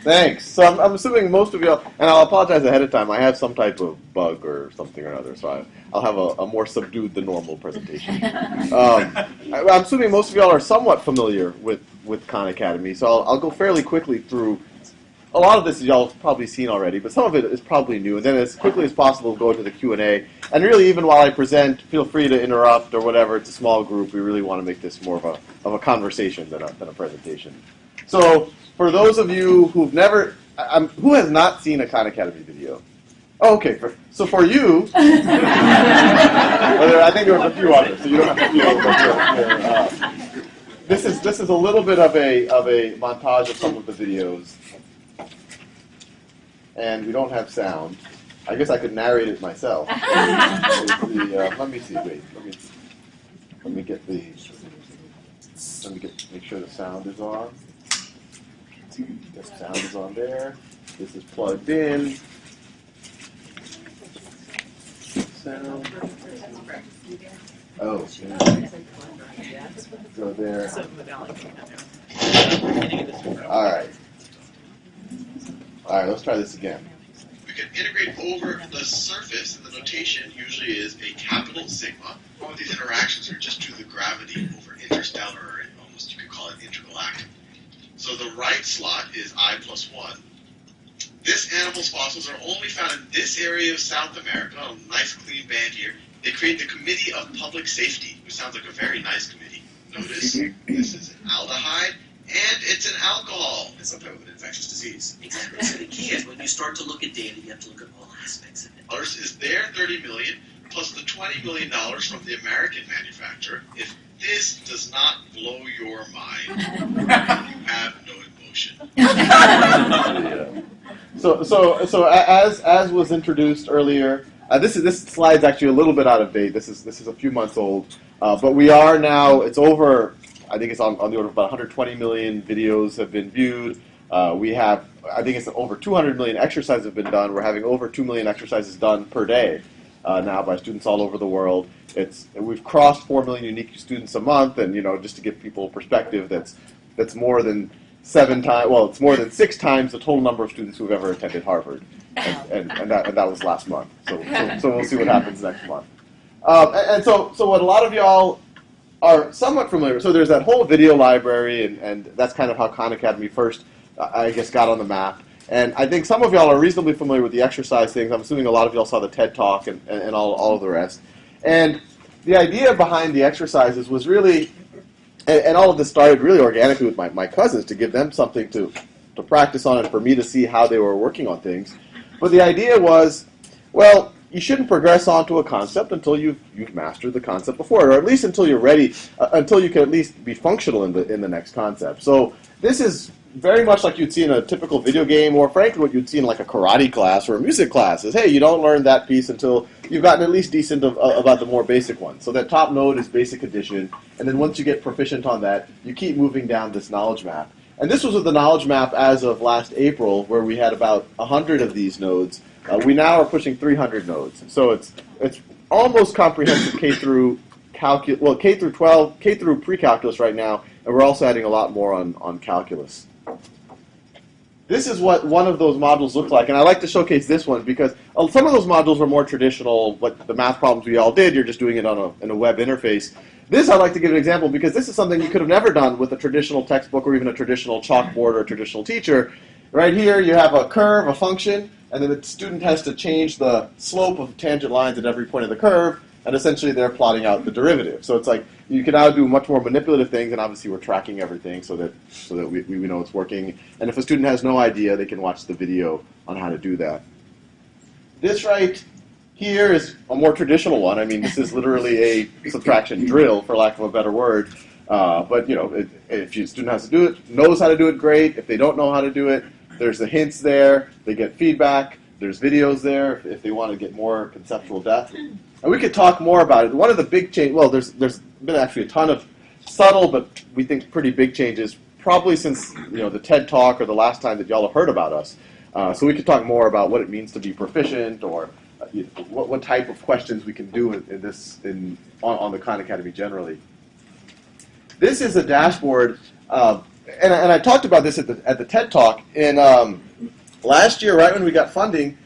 Thanks. So I'm assuming most of y'all, and I'll apologize ahead of time, I have some type of bug or something or other, so I'll have a more subdued than normal presentation. I'm assuming most of y'all are somewhat familiar with Khan Academy, so I'll go fairly quickly through. A lot of this y'all have probably seen already, but some of it is probably new. And then as quickly as possible, go into the Q&A. And really, even while I present, feel free to interrupt or whatever. It's a small group. We really want to make this more of a conversation than a presentation. So for those of you who've never, who has not seen a Khan Academy video? Oh, okay. So for you, I think there was a few others, so you don't have to feel. This is a little bit of a montage of some of the videos. And we don't have sound. I guess I could narrate it myself. Let me see. Wait. Make sure the sound is on. The sound is on there. This is plugged in. Sound. Oh. Yeah. Go there. All right. All right, let's try this again. We can integrate over the surface, and the notation usually is a capital sigma. All of these interactions are just due to the gravity over interstellar, or almost you could call it intergalactic. So the right slot is I plus 1. This animal's fossils are only found in this area of South America, a nice clean band here. They create the Committee of Public Safety, which sounds like a very nice committee. Notice this is an aldehyde. And it's an alcohol. It's some type of an infectious disease. Exactly. So the key is when you start to look at data, you have to look at all aspects of it. Ours is their $30 million plus the $20 million from the American manufacturer. If this does not blow your mind, you have no emotion. Yeah. So as was introduced earlier, this slide's actually a little bit out of date. This is a few months old, but we are now. It's over. I think it's on the order of about 120 million videos have been viewed. We have, I think it's over 200 million exercises have been done. We're having over 2 million exercises done per day now by students all over the world. We've crossed 4 million unique students a month, and just to give people perspective, that's more than 7 times. Well, it's more than 6 times the total number of students who've ever attended Harvard, and that was last month. So we'll see what happens next month. And so what a lot of y'all are somewhat familiar. So there's that whole video library, and that's kind of how Khan Academy first, I guess, got on the map. And I think some of y'all are reasonably familiar with the exercise things. I'm assuming a lot of y'all saw the TED Talk and all of the rest. And the idea behind the exercises was really, and all of this started really organically with my cousins to give them something to practice on and for me to see how they were working on things. But the idea was, well, you shouldn't progress onto a concept until you've mastered the concept before, or at least until you're ready, until you can at least be functional in the next concept. So this is very much like you'd see in a typical video game, or frankly what you'd see in like a karate class or a music class. Is hey, you don't learn that piece until you've gotten at least decent about the more basic ones. So that top node is basic addition, and then once you get proficient on that, you keep moving down this knowledge map. And this was with the knowledge map as of last April, where we had about 100 of these nodes. We now are pushing 300 nodes, so it's almost comprehensive K through K through 12, K through pre-calculus right now, and we're also adding a lot more on calculus. This is what one of those modules looks like, and I like to showcase this one because some of those modules are more traditional, like the math problems we all did. You're just doing it in a web interface. This I like to give an example because this is something you could have never done with a traditional textbook or even a traditional chalkboard or a traditional teacher. Right here, you have a curve, a function, and then the student has to change the slope of tangent lines at every point of the curve, and essentially they're plotting out the derivative. So it's like you can now do much more manipulative things, and obviously we're tracking everything so that we know it's working. And if a student has no idea, they can watch the video on how to do that. This right here is a more traditional one. I mean, this is literally a subtraction drill, for lack of a better word. But if your student has to do it, knows how to do it, great. If they don't know how to do it, there's the hints there. They get feedback. There's videos there if they want to get more conceptual depth. And we could talk more about it. One of the big changes, well, there's been actually a ton of subtle, but we think pretty big changes, probably since the TED Talk or the last time that y'all have heard about us. So we could talk more about what it means to be proficient, or what type of questions we can do on the Khan Academy generally. This is a dashboard. and I talked about this at the TED Talk in last year, right when we got funding.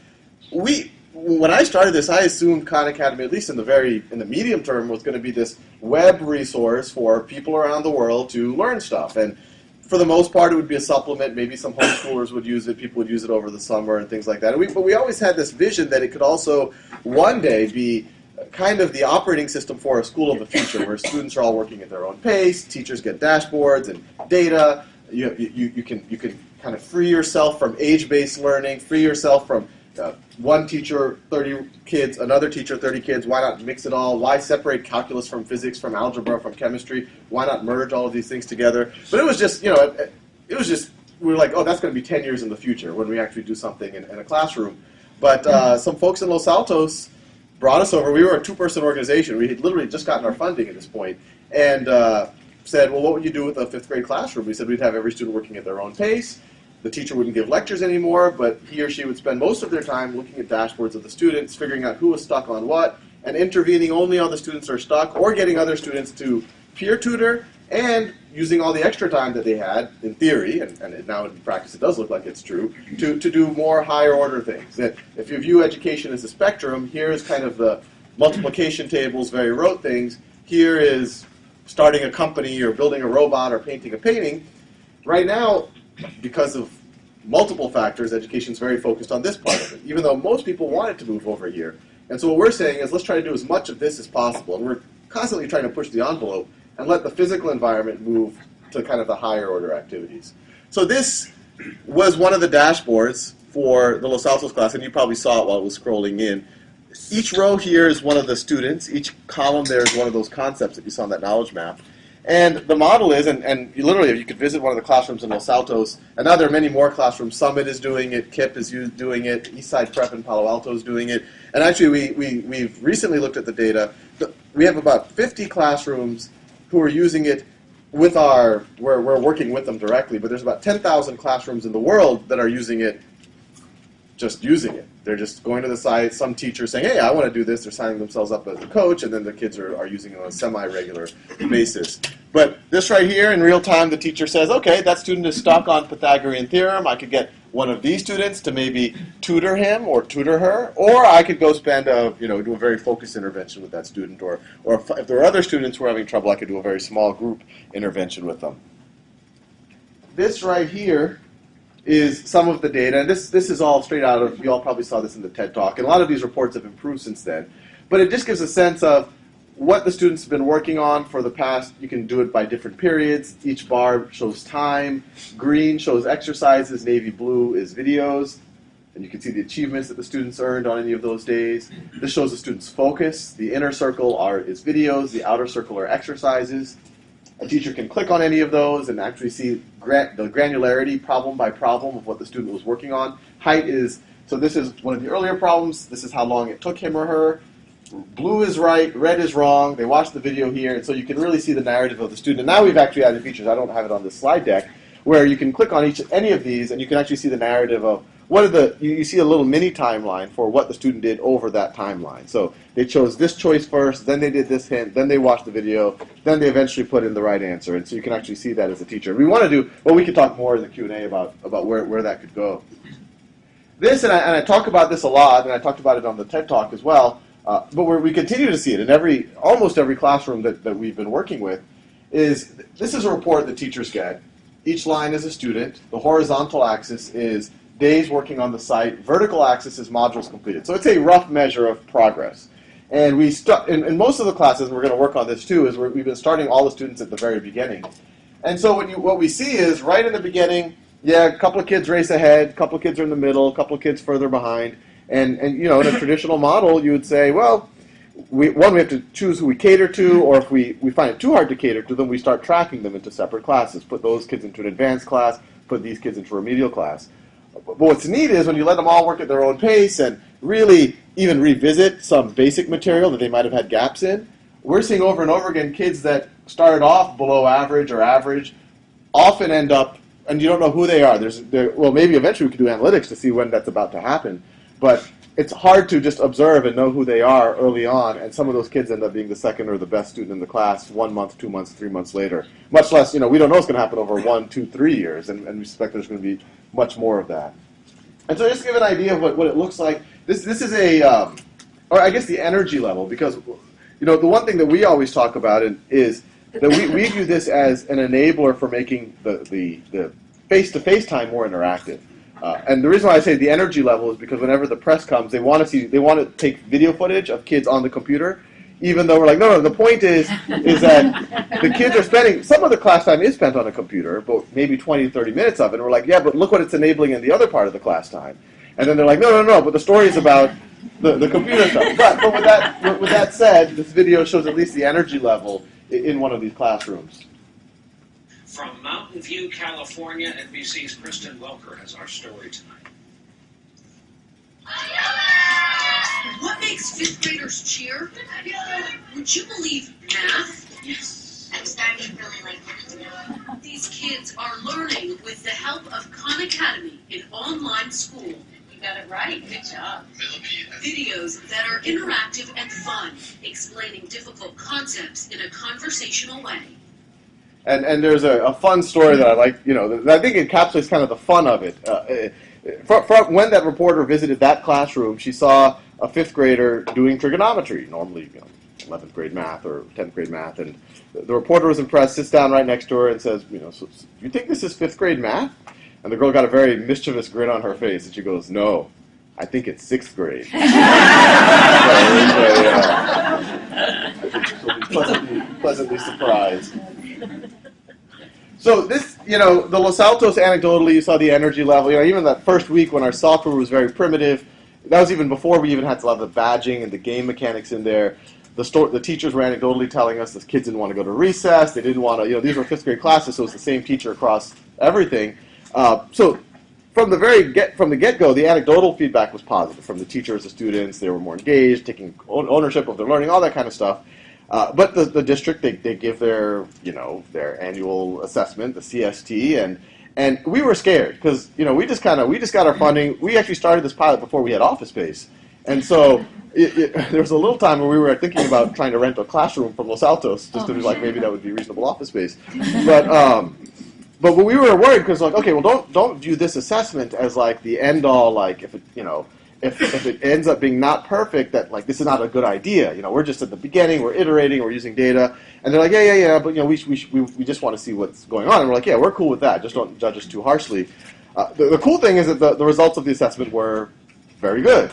When I started this, I assumed Khan Academy, at least in the medium term, was going to be this web resource for people around the world to learn stuff. And for the most part, it would be a supplement. Maybe some homeschoolers would use it. People would use it over the summer and things like that. But we always had this vision that it could also one day be kind of the operating system for a school of the future, where students are all working at their own pace. Teachers get dashboards and data. You can kind of free yourself from age-based learning. Free yourself from one teacher, 30 kids, another teacher, 30 kids. Why not mix it all? Why separate calculus from physics, from algebra, from chemistry? Why not merge all of these things together? But it was just, we were like, oh, that's going to be 10 years in the future when we actually do something in a classroom. But some folks in Los Altos brought us over. We were a two-person organization. We had literally just gotten our funding at this point, and said, well, what would you do with a fifth grade classroom? We said we'd have every student working at their own pace. The teacher wouldn't give lectures anymore, but he or she would spend most of their time looking at dashboards of the students, figuring out who was stuck on what, and intervening only on the students who are stuck, or getting other students to peer tutor, and using all the extra time that they had, in theory, and now in practice it does look like it's true, to do more higher order things. That if you view education as a spectrum, here is kind of the multiplication tables, very rote things. Here is starting a company, or building a robot, or painting a painting. Right now, because of multiple factors, education is very focused on this part of it, even though most people want it to move over here. And so what we're saying is, let's try to do as much of this as possible. And we're constantly trying to push the envelope and let the physical environment move to kind of the higher order activities. So this was one of the dashboards for the Los Altos class, and you probably saw it while it was scrolling in. Each row here is one of the students. Each column there is one of those concepts that you saw on that knowledge map. And the model is, and you literally, you could visit one of the classrooms in Los Altos, and now there are many more classrooms. Summit is doing it, KIPP is doing it, Eastside Prep in Palo Alto is doing it. And actually, we've recently looked at the data. We have about 50 classrooms who are using it with we're working with them directly, but there's about 10,000 classrooms in the world that are using it, just using it. They're just going to the site, some teacher saying, hey, I want to do this. They're signing themselves up as a coach, and then the kids are using it on a semi-regular basis. But this right here, in real time, the teacher says, okay, that student is stuck on Pythagorean theorem. I could get one of these students to maybe tutor him or tutor her, or I could go spend do a very focused intervention with that student, or if there are other students who are having trouble, I could do a very small group intervention with them. This right here is some of the data, and this is all straight out of, you all probably saw this in the TED Talk, and a lot of these reports have improved since then, but it just gives a sense of what the students have been working on for the past. You can do it by different periods. Each bar shows time. Green shows exercises, navy blue is videos, and you can see the achievements that the students earned on any of those days. This shows the students' focus. The inner circle is videos, the outer circle are exercises. A teacher can click on any of those and actually see the granularity, problem by problem, of what the student was working on. Height is, so this is one of the earlier problems. This is how long it took him or her. Blue is right, red is wrong. They watched the video here, and so you can really see the narrative of the student. And now we've actually added features, I don't have it on this slide deck, where you can click on any of these, and you can actually see the narrative of you see a little mini timeline for what the student did over that timeline. So they chose this choice first, then they did this hint, then they watched the video, then they eventually put in the right answer. And so you can actually see that as a teacher. We want to do, well, we could talk more in the Q&A about where that could go. This, and I talk about this a lot, and I talked about it on the TED Talk as well, but we continue to see it in almost every classroom that we've been working with, this is a report that teachers get. Each line is a student. The horizontal axis is days working on the site. Vertical axis is modules completed. So it's a rough measure of progress. And in most of the classes, and we're going to work on this too, is we've been starting all the students at the very beginning. And so what we see is right in the beginning, a couple of kids race ahead, a couple of kids are in the middle, a couple of kids further behind. And in a traditional model, you would say, well, we have to choose who we cater to, or if we find it too hard to cater to them, we start tracking them into separate classes. Put those kids into an advanced class, put these kids into a remedial class. But what's neat is when you let them all work at their own pace and really even revisit some basic material that they might have had gaps in, we're seeing over and over again kids that started off below average or average often end up, and you don't know who they are. Well, maybe eventually we could do analytics to see when that's about to happen. But it's hard to just observe and know who they are early on, and some of those kids end up being the second or the best student in the class 1 month, 2 months, 3 months later. Much less, we don't know what's going to happen over 1, 2, 3 years, and we suspect there's going to be much more of that. And so just to give an idea of what it looks like, this is or I guess the energy level, because the one thing that we always talk about is that we view this as an enabler for making the face-to-face time more interactive. And the reason why I say the energy level is because whenever the press comes, they want to take video footage of kids on the computer, even though we're like, no, the point is that the kids are spending, some of the class time is spent on a computer, but maybe 20 to 30 minutes of it, and we're like, yeah, but look what it's enabling in the other part of the class time. And then they're like, no, but the story is about the computer stuff. But with that said, this video shows at least the energy level in one of these classrooms. From Mountain View, California, NBC's Kristen Welker has our story tonight. What makes fifth graders cheer? Would you believe math? Yes. I'm starting to really like math now. These kids are learning with the help of Khan Academy, an online school. You got it right. Good job. Videos that are interactive and fun, explaining difficult concepts in a conversational way. And there's a fun story that I like, that I think encapsulates kind of the fun of it. When that reporter visited that classroom, she saw a fifth grader doing trigonometry, normally 11th grade math or 10th grade math, and the reporter was impressed, sits down right next to her and says, so you think this is fifth grade math? And the girl got a very mischievous grin on her face, and she goes, no, I think it's sixth grade. She'll be pleasantly surprised. So this, the Los Altos anecdotally, you saw the energy level. Even that first week when our software was very primitive, that was even before we even had a lot of the badging and the game mechanics in there. The teachers were anecdotally telling us the kids didn't want to go to recess. They didn't want to, these were fifth grade classes, so it was the same teacher across everything. So from the get-go, the anecdotal feedback was positive from the teachers, the students. They were more engaged, taking ownership of their learning, all that kind of stuff. But the district, they give their annual assessment, the CST, and we were scared because we just got our funding. We actually started this pilot before we had office space, and so there was a little time where we were thinking about trying to rent a classroom from Los Altos just to be like maybe that would be reasonable office space, but we were worried because okay, well don't view this assessment as like the end all, like if it ends up being not perfect, that this is not a good idea. We're just at the beginning, we're iterating, we're using data, and they're like, yeah, but we just want to see what's going on, and we're like, yeah, we're cool with that. Just don't judge us too harshly. The cool thing is that the results of the assessment were very good.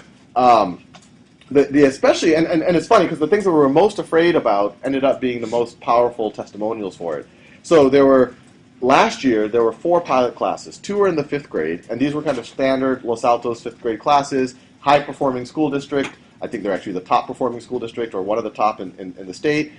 Especially, and it's funny because the things that we were most afraid about ended up being the most powerful testimonials for it. So last year, there were 4 pilot classes. 2 were in the 5th grade, and these were kind of standard Los Altos 5th grade classes, high-performing school district. I think they're actually the top-performing school district, or one of the top in the state.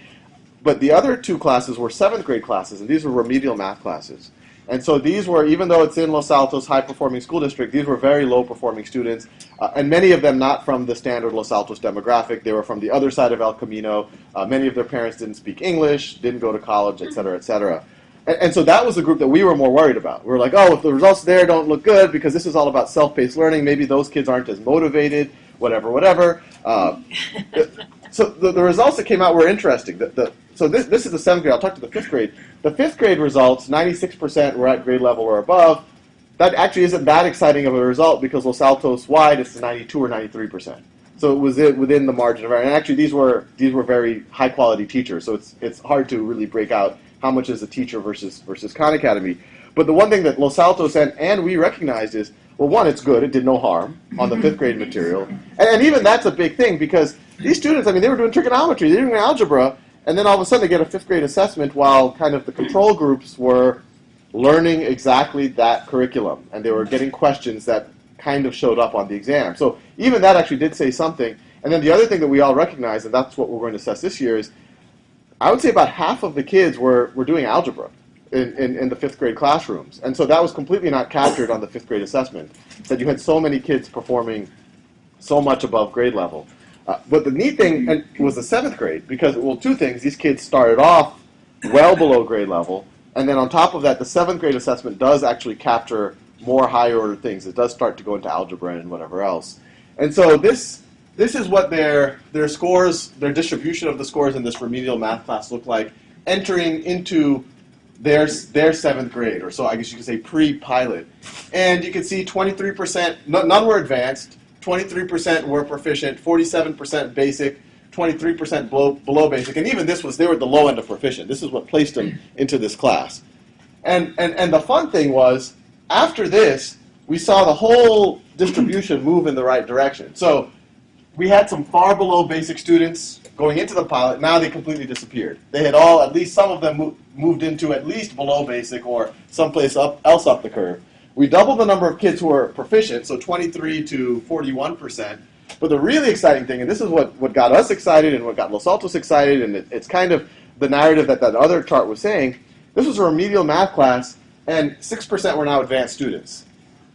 But the other 2 classes were 7th grade classes, and these were remedial math classes. And so these were, even though it's in Los Altos high-performing school district, these were very low-performing students, and many of them not from the standard Los Altos demographic. They were from the other side of El Camino. Many of their parents didn't speak English, didn't go to college, et cetera, et cetera. And so that was the group that we were more worried about. We were like, oh, if the results there don't look good, because this is all about self-paced learning, maybe those kids aren't as motivated, whatever. So the results that came out were interesting. So this is the 7th grade. I'll talk to the 5th grade. The 5th grade results, 96% were at grade level or above. That actually isn't that exciting of a result because Los Altos wide is 92 or 93%. So it was within the margin of error. And actually these were very high quality teachers. So it's hard to really break out how much is a teacher versus Khan Academy. But the one thing that Los Altos and we recognized is, well, one, it's good. It did no harm on the 5th grade material. And even that's a big thing because these students, they were doing trigonometry, they were doing algebra, and then all of a sudden they get a 5th grade assessment while kind of the control groups were learning exactly that curriculum. And they were getting questions that kind of showed up on the exam. So even that actually did say something. And then the other thing that we all recognize, and that's what we're going to assess this year, is I would say about half of the kids were doing algebra in the 5th grade classrooms. And so that was completely not captured on the 5th grade assessment, that you had so many kids performing so much above grade level. But the neat thing was the 7th grade, because, well, 2 things. These kids started off well below grade level, and then on top of that, the 7th grade assessment does actually capture more higher order things. It does start to go into algebra and whatever else. And so this is what their scores, their distribution of the scores in this remedial math class look like entering into their 7th grade, or so I guess you could say pre-pilot. And you can see 23%, none were advanced, 23% were proficient, 47% basic, 23% below basic, and even they were at the low end of proficient. This is what placed them into this class. And the fun thing was, after this, we saw the whole distribution move in the right direction. So we had some far below basic students going into the pilot. Now they completely disappeared. They had all, at least some of them, moved into at least below basic or someplace else up the curve. We doubled the number of kids who were proficient, so 23 to 41%. But the really exciting thing, and this is what got us excited and what got Los Altos excited, and it's kind of the narrative that other chart was saying, this was a remedial math class, and 6% were now advanced students.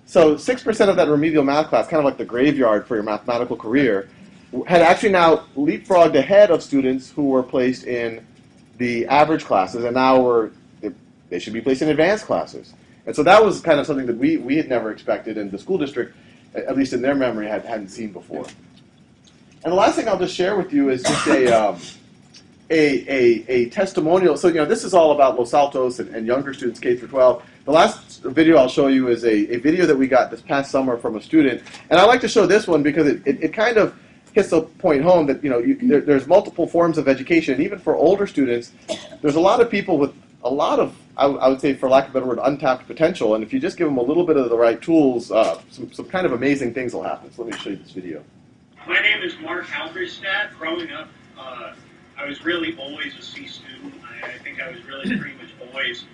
So 6% of that remedial math class, kind of like the graveyard for your mathematical career, had actually now leapfrogged ahead of students who were placed in the average classes, and now they should be placed in advanced classes. And so that was kind of something that we had never expected, and the school district, at least in their memory, hadn't seen before. And the last thing I'll just share with you is just a testimonial. So, this is all about Los Altos and younger students, K through 12. The last video I'll show you is a video that we got this past summer from a student. And I like to show this one because it kind of hits the point home that, there's multiple forms of education. And even for older students, there's a lot of people with a lot of, I would say, for lack of a better word, untapped potential. And if you just give them a little bit of the right tools, some kind of amazing things will happen. So let me show you this video. My name is Mark Halberstadt. Growing up, I was really always a C student. I think I was really pretty much always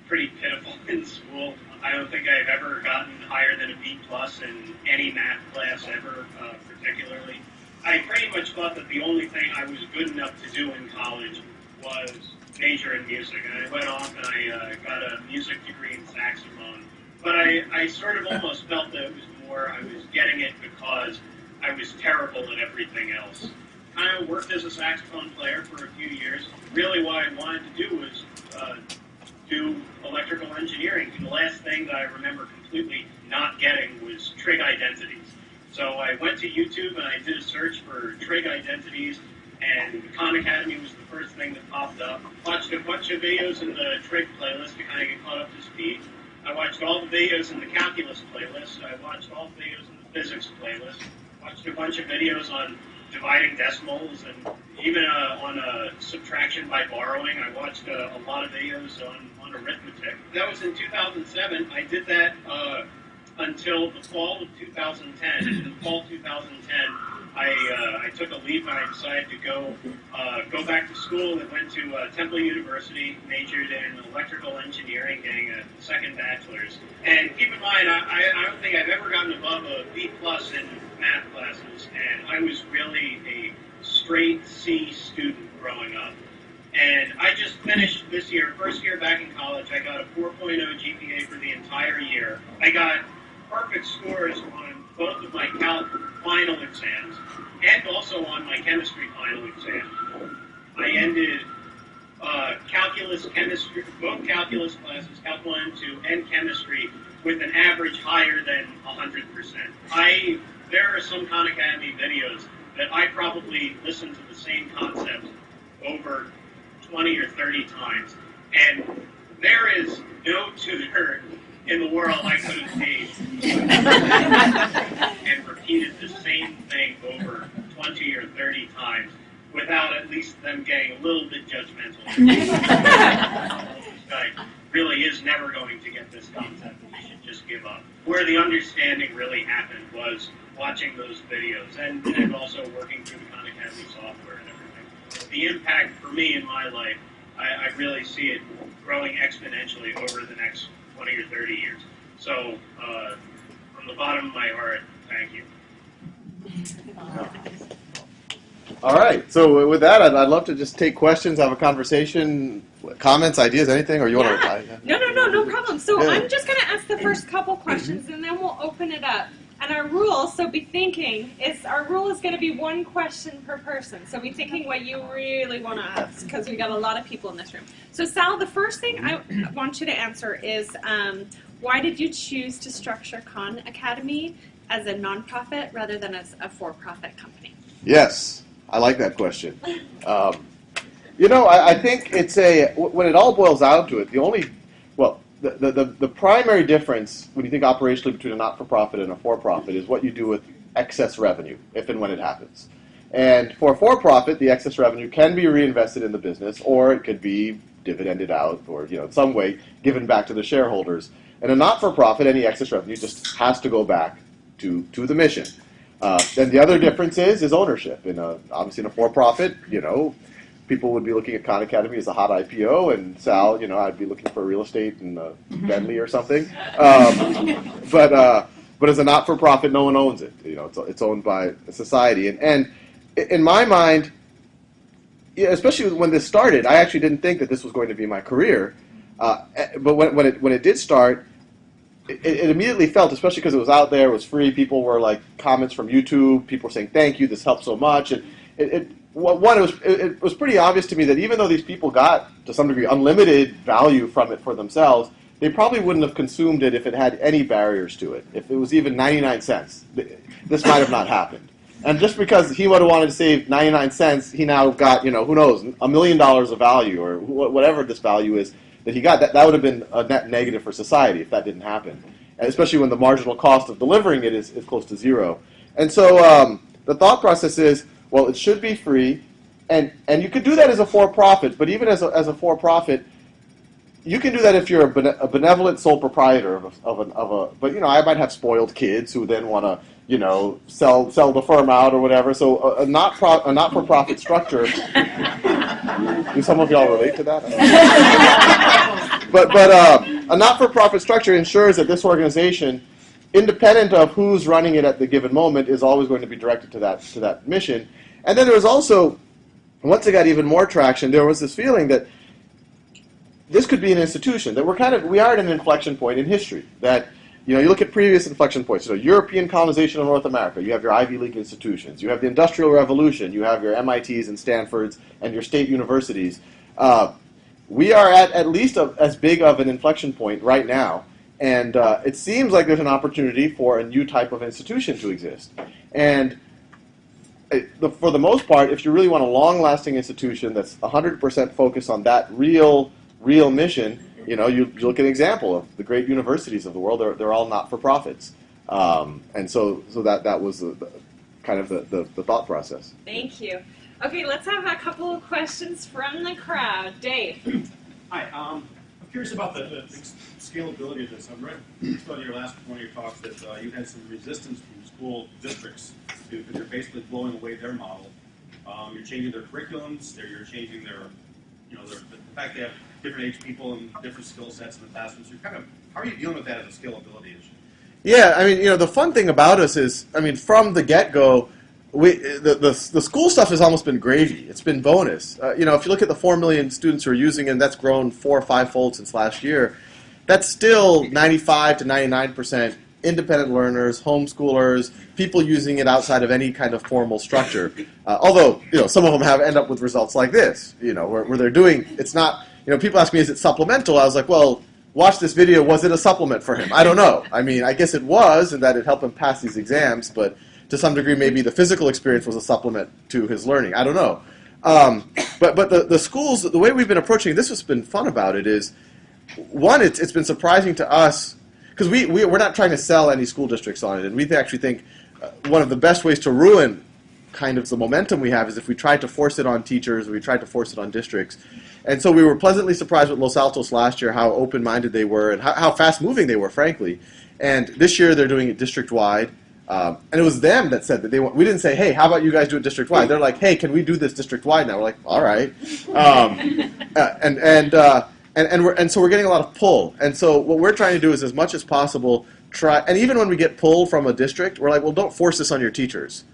pretty pitiful in school. I don't think I've ever gotten higher than a B+ in any math class ever, particularly. I pretty much thought that the only thing I was good enough to do in college was major in music. And I went off and I got a music degree in saxophone. But I sort of almost felt that it was more I was getting it because I was terrible at everything else. Kind of worked as a saxophone player for a few years. Really what I wanted to do was do electrical engineering. And the last thing that I remember completely not getting was trig identities. So I went to YouTube and I did a search for trig identities, and Khan Academy was the first thing that popped up. Watched a bunch of videos in the trig playlist to kind of get caught up to speed. I watched all the videos in the calculus playlist. I watched all the videos in the physics playlist. Watched a bunch of videos on dividing decimals and even on subtraction by borrowing. I watched a lot of videos on arithmetic. That was in 2007. I did that until the fall of 2010. In the fall of 2010, I took a leap and I decided to go back to school and went to Temple University, majored in electrical engineering, getting a second bachelor's. And keep in mind, I don't think I've ever gotten above a B+ in math classes, and I was really a straight C student growing up. And I just finished this year, first year back in college, I got a 4.0 GPA for the entire year. I got perfect scores on both of my final exams and also on my chemistry final exam. I ended calculus, chemistry, both calculus classes, Calc 1 and 2, and chemistry with an average higher than 100%. There are some Khan Academy videos that I probably listened to the same concept over 20 or 30 times. And there is no tutor in the world I could have paid and repeated the same thing over 20 or 30 times without at least them getting a little bit judgmental. This guy really is never going to get this concept. He should just give up. Where the understanding really happened was watching those videos and also working through the Khan Academy software and everything. The impact for me in my life, I really see it growing exponentially over the next 20 or 30 years. So, from the bottom of my heart, thank you. All right. So with that, I'd love to just take questions, have a conversation, comments, ideas, anything, or you want to reply? No problem. So I'm just going to ask the first couple questions, and then we'll open it up. And our rule, so be thinking, our rule is going to be one question per person. So be thinking what you really want to ask, because we got a lot of people in this room. So Sal, the first thing I want you to answer is, why did you choose to structure Khan Academy as a nonprofit rather than as a for-profit company? Yes, I like that question. I think it's when it all boils down to it, the primary difference when you think operationally between a not-for-profit and a for-profit is what you do with excess revenue, if and when it happens. And for a for-profit, the excess revenue can be reinvested in the business, or it could be dividended out, or in some way given back to the shareholders. And a not-for-profit, any excess revenue just has to go back to the mission. And the other difference is ownership. Obviously, in a for-profit, people would be looking at Khan Academy as a hot IPO, and Sal, I'd be looking for real estate in Bentley or something. But as a not-for-profit, no one owns it. It's owned by a society. And in my mind, especially when this started, I actually didn't think that this was going to be my career. But when it did start, it immediately felt, especially because it was out there, it was free. People were like comments from YouTube. People were saying, "Thank you, this helped so much." And it was pretty obvious to me that even though these people got, to some degree, unlimited value from it for themselves, they probably wouldn't have consumed it if it had any barriers to it. If it was even 99 cents, this might have not happened. And just because he would have wanted to save 99 cents, he now got, who knows, $1 million of value, or whatever this value is that he got. That would have been a net negative for society if that didn't happen. And especially when the marginal cost of delivering it is close to zero. And so the thought process is, well, it should be free, and you could do that as a for-profit, but even as a for-profit, you can do that if you're a benevolent sole proprietor but I might have spoiled kids who then want to, sell the firm out or whatever. So a not-for-profit structure. Do some of y'all relate to that? But a not-for-profit structure ensures that this organization, independent of who's running it at the given moment, is always going to be directed to that mission. And then there was also, once it got even more traction, there was this feeling that this could be an institution, that we are at an inflection point in history. That you look at previous inflection points. European colonization of North America. You have your Ivy League institutions. You have the Industrial Revolution. You have your MITs and Stanfords and your state universities. We are at least as big of an inflection point right now, and it seems like there's an opportunity for a new type of institution to exist. And for the most part, if you really want a long-lasting institution that's 100% focused on that real mission, you look at an example of the great universities of the world. They're all not-for-profits, and so that was the thought process. Thank you. Okay, let's have a couple of questions from the crowd. Dave. Hi. I'm curious about the scalability of this. I read in your last one of your talks that you had some resistance from school districts because you're basically blowing away their model. You're changing their curriculums. You're changing the fact they have different age people and different skill sets in the classrooms. How are you dealing with that as a scalability issue? Yeah, the fun thing about us is, from the get-go, the school stuff has almost been gravy. It's been bonus. If you look at the 4 million students who are using it, and that's grown 4 or 5-fold since last year, that's still 95 to 99% independent learners, homeschoolers, people using it outside of any kind of formal structure. Although, some of them end up with results like this, where they're doing, it's not, people ask me, is it supplemental? I was like, well, watch this video. Was it a supplement for him? I don't know. I guess it was, and that it helped him pass these exams, but to some degree, maybe the physical experience was a supplement to his learning. I don't know. But the schools, the way we've been approaching this, what's been fun about it is, one, it's been surprising to us, because we're not trying to sell any school districts on it, and we actually think one of the best ways to ruin kind of the momentum we have is if we tried to force it on teachers, or we tried to force it on districts. And so we were pleasantly surprised with Los Altos last year, how open-minded they were, and how fast-moving they were, frankly. And this year they're doing it district-wide. And it was them that said that we didn't say, hey, how about you guys do it district-wide? They're like, hey, can we do this district-wide now? We're like, all right. And so we're getting a lot of pull. And so what we're trying to do is, as much as possible, and even when we get pull from a district, we're like, well, don't force this on your teachers.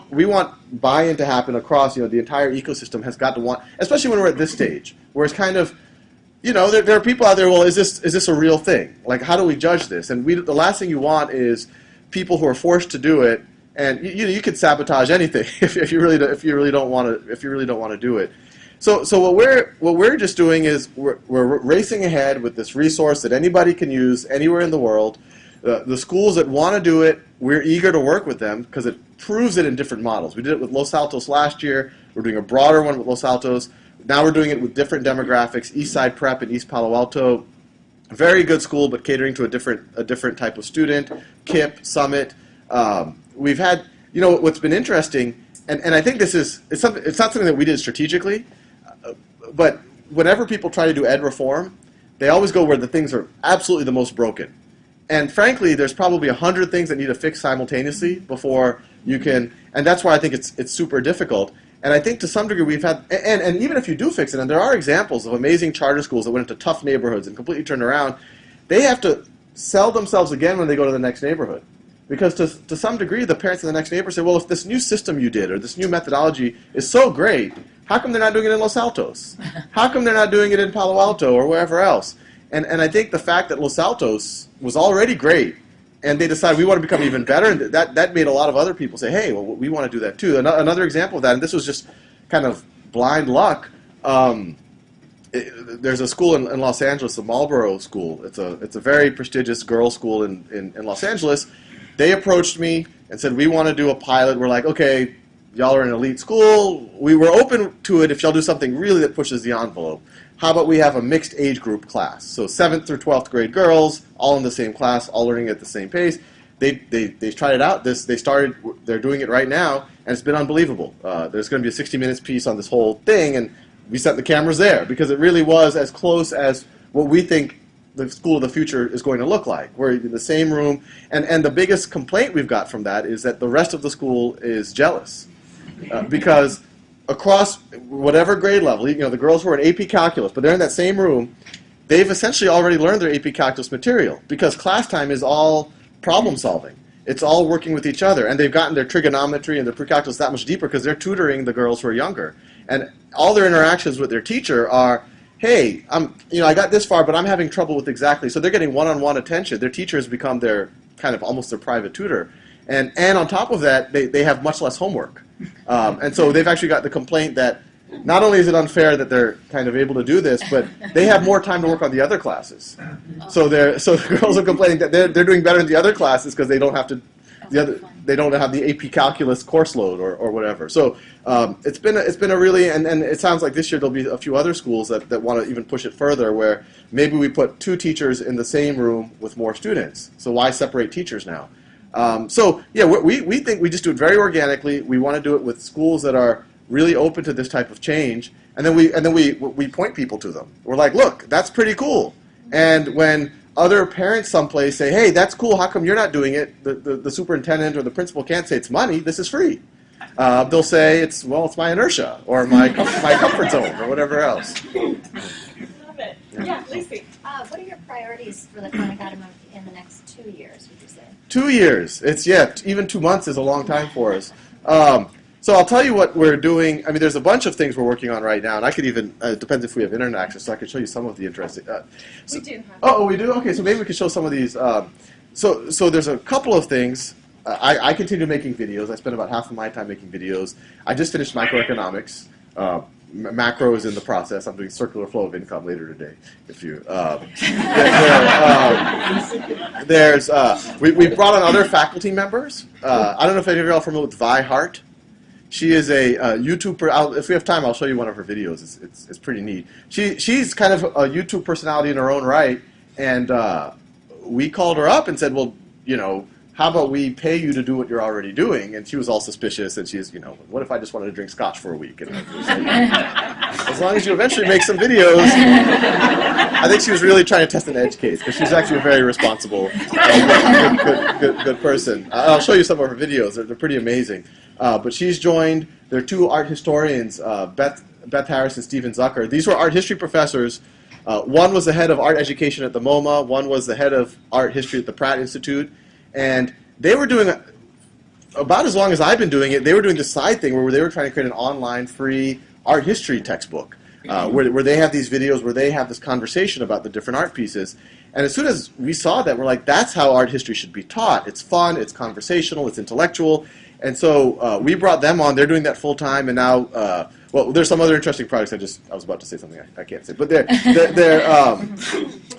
We want buy-in to happen across, the entire ecosystem has got to want, especially when we're at this stage, where it's kind of, there are people out there, well, is this a real thing? Like, how do we judge this? And the last thing you want is people who are forced to do it, and you could sabotage anything if you really don't want to do it. So what we're just doing is we're racing ahead with this resource that anybody can use anywhere in the world. The schools that want to do it, we're eager to work with them because it proves it in different models. We did it with Los Altos last year. We're doing a broader one with Los Altos. Now we're doing it with different demographics. Eastside Prep in East Palo Alto, very good school, but catering to a different type of student. KIPP, Summit. We've had, what's been interesting, and I think it's not something that we did strategically, but whenever people try to do ed reform, they always go where the things are absolutely the most broken. And frankly, there's probably 100 things that need to fix simultaneously before you can, and that's why I think it's super difficult. And I think to some degree we've had, and even if you do fix it, and there are examples of amazing charter schools that went into tough neighborhoods and completely turned around, they have to sell themselves again when they go to the next neighborhood. Because to some degree, the parents in the next neighborhood say, well, if this new system you did or this new methodology is so great, how come they're not doing it in Los Altos? How come they're not doing it in Palo Alto or wherever else? And I think the fact that Los Altos was already great, and they decided we want to become even better, and that made a lot of other people say, hey, well, we want to do that too. Another example of that, and this was just kind of blind luck, there's a school in Los Angeles, the Marlboro School. It's a very prestigious girls' school in Los Angeles. They approached me and said, we want to do a pilot. We're like, okay, y'all are an elite school. We were open to it if y'all do something really that pushes the envelope. How about we have a mixed age group class? So 7th through 12th grade girls, all in the same class, all learning at the same pace. They tried it out. They're doing it right now, and it's been unbelievable. There's going to be a 60 Minutes piece on this whole thing, and we set the cameras there because it really was as close as what we think the school of the future is going to look like. We're in the same room, and the biggest complaint we've got from that is that the rest of the school is jealous because across whatever grade level, the girls who are in AP Calculus, but they're in that same room, they've essentially already learned their AP Calculus material because class time is all problem solving. It's all working with each other, and they've gotten their trigonometry and their pre-calculus that much deeper because they're tutoring the girls who are younger. And all their interactions with their teacher are, hey, I got this far, but I'm having trouble with exactly. So they're getting one-on-one attention. Their teacher has become their kind of almost their private tutor. And on top of that, they have much less homework. And so they've actually got the complaint that not only is it unfair that they're kind of able to do this, but they have more time to work on the other classes. So the girls are complaining that they're doing better in the other classes because they don't have to they don't have the AP Calculus course load or whatever. So it's been a really, and it sounds like this year there'll be a few other schools that want to even push it further where maybe we put 2 teachers in the same room with more students. So why separate teachers now? We think we just do it very organically. We want to do it with schools that are really open to this type of change, and then we point people to them. We're like, look, that's pretty cool. And when other parents someplace say, hey, that's cool, how come you're not doing it? The superintendent or the principal can't say it's money, this is free. They'll say it's my inertia or my comfort zone or whatever else. Love it. Yeah, Lucy. What are your priorities for the Khan Academy in the next 2 years, would you say? 2 years. Even 2 months is a long time for us. So I'll tell you what we're doing. I mean, there's a bunch of things we're working on right now, and I could even, it depends if we have internet access, so I could show you some of the interesting. We do have. Oh, we do? Okay, so maybe we could show some of these. So there's a couple of things. I continue making videos. I spend about half of my time making videos. I just finished microeconomics. Macro is in the process. I'm doing circular flow of income later today. If you, we brought on other faculty members. I don't know if any of you are familiar with Vi Hart. She is a YouTuber. If we have time, I'll show you one of her videos. It's pretty neat. She's kind of a YouTube personality in her own right, and we called her up and said, well, how about we pay you to do what you're already doing? And she was all suspicious, and she's, what if I just wanted to drink scotch for a week? And I was like, as long as you eventually make some videos. I think she was really trying to test an edge case, because she's actually a very responsible, good person. I'll show you some of her videos. They're pretty amazing. But she's joined. There are 2 art historians, Beth Harris and Stephen Zucker. These were art history professors. One was the head of art education at the MoMA. One was the head of art history at the Pratt Institute. And they were doing, about as long as I've been doing it, they were doing the side thing where they were trying to create an online free art history textbook. where they have these videos where they have this conversation about the different art pieces. And as soon as we saw that, we're like, that's how art history should be taught. It's fun, it's conversational, it's intellectual. And so we brought them on. They're doing that full time, and now, well, there's some other interesting projects. I was about to say something I can't say, but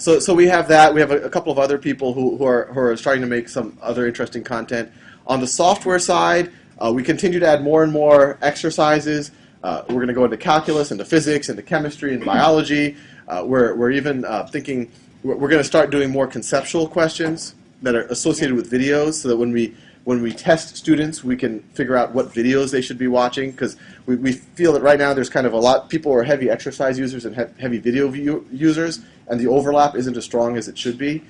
so we have that. We have a couple of other people who are starting to make some other interesting content. On the software side, we continue to add more and more exercises. We're going to go into calculus, into physics, into chemistry, and biology. We're even thinking we're going to start doing more conceptual questions that are associated with videos, so that when we test students, we can figure out what videos they should be watching, because we feel that right now there's kind of a lot, people are heavy exercise users and heavy video users, and the overlap isn't as strong as it should be.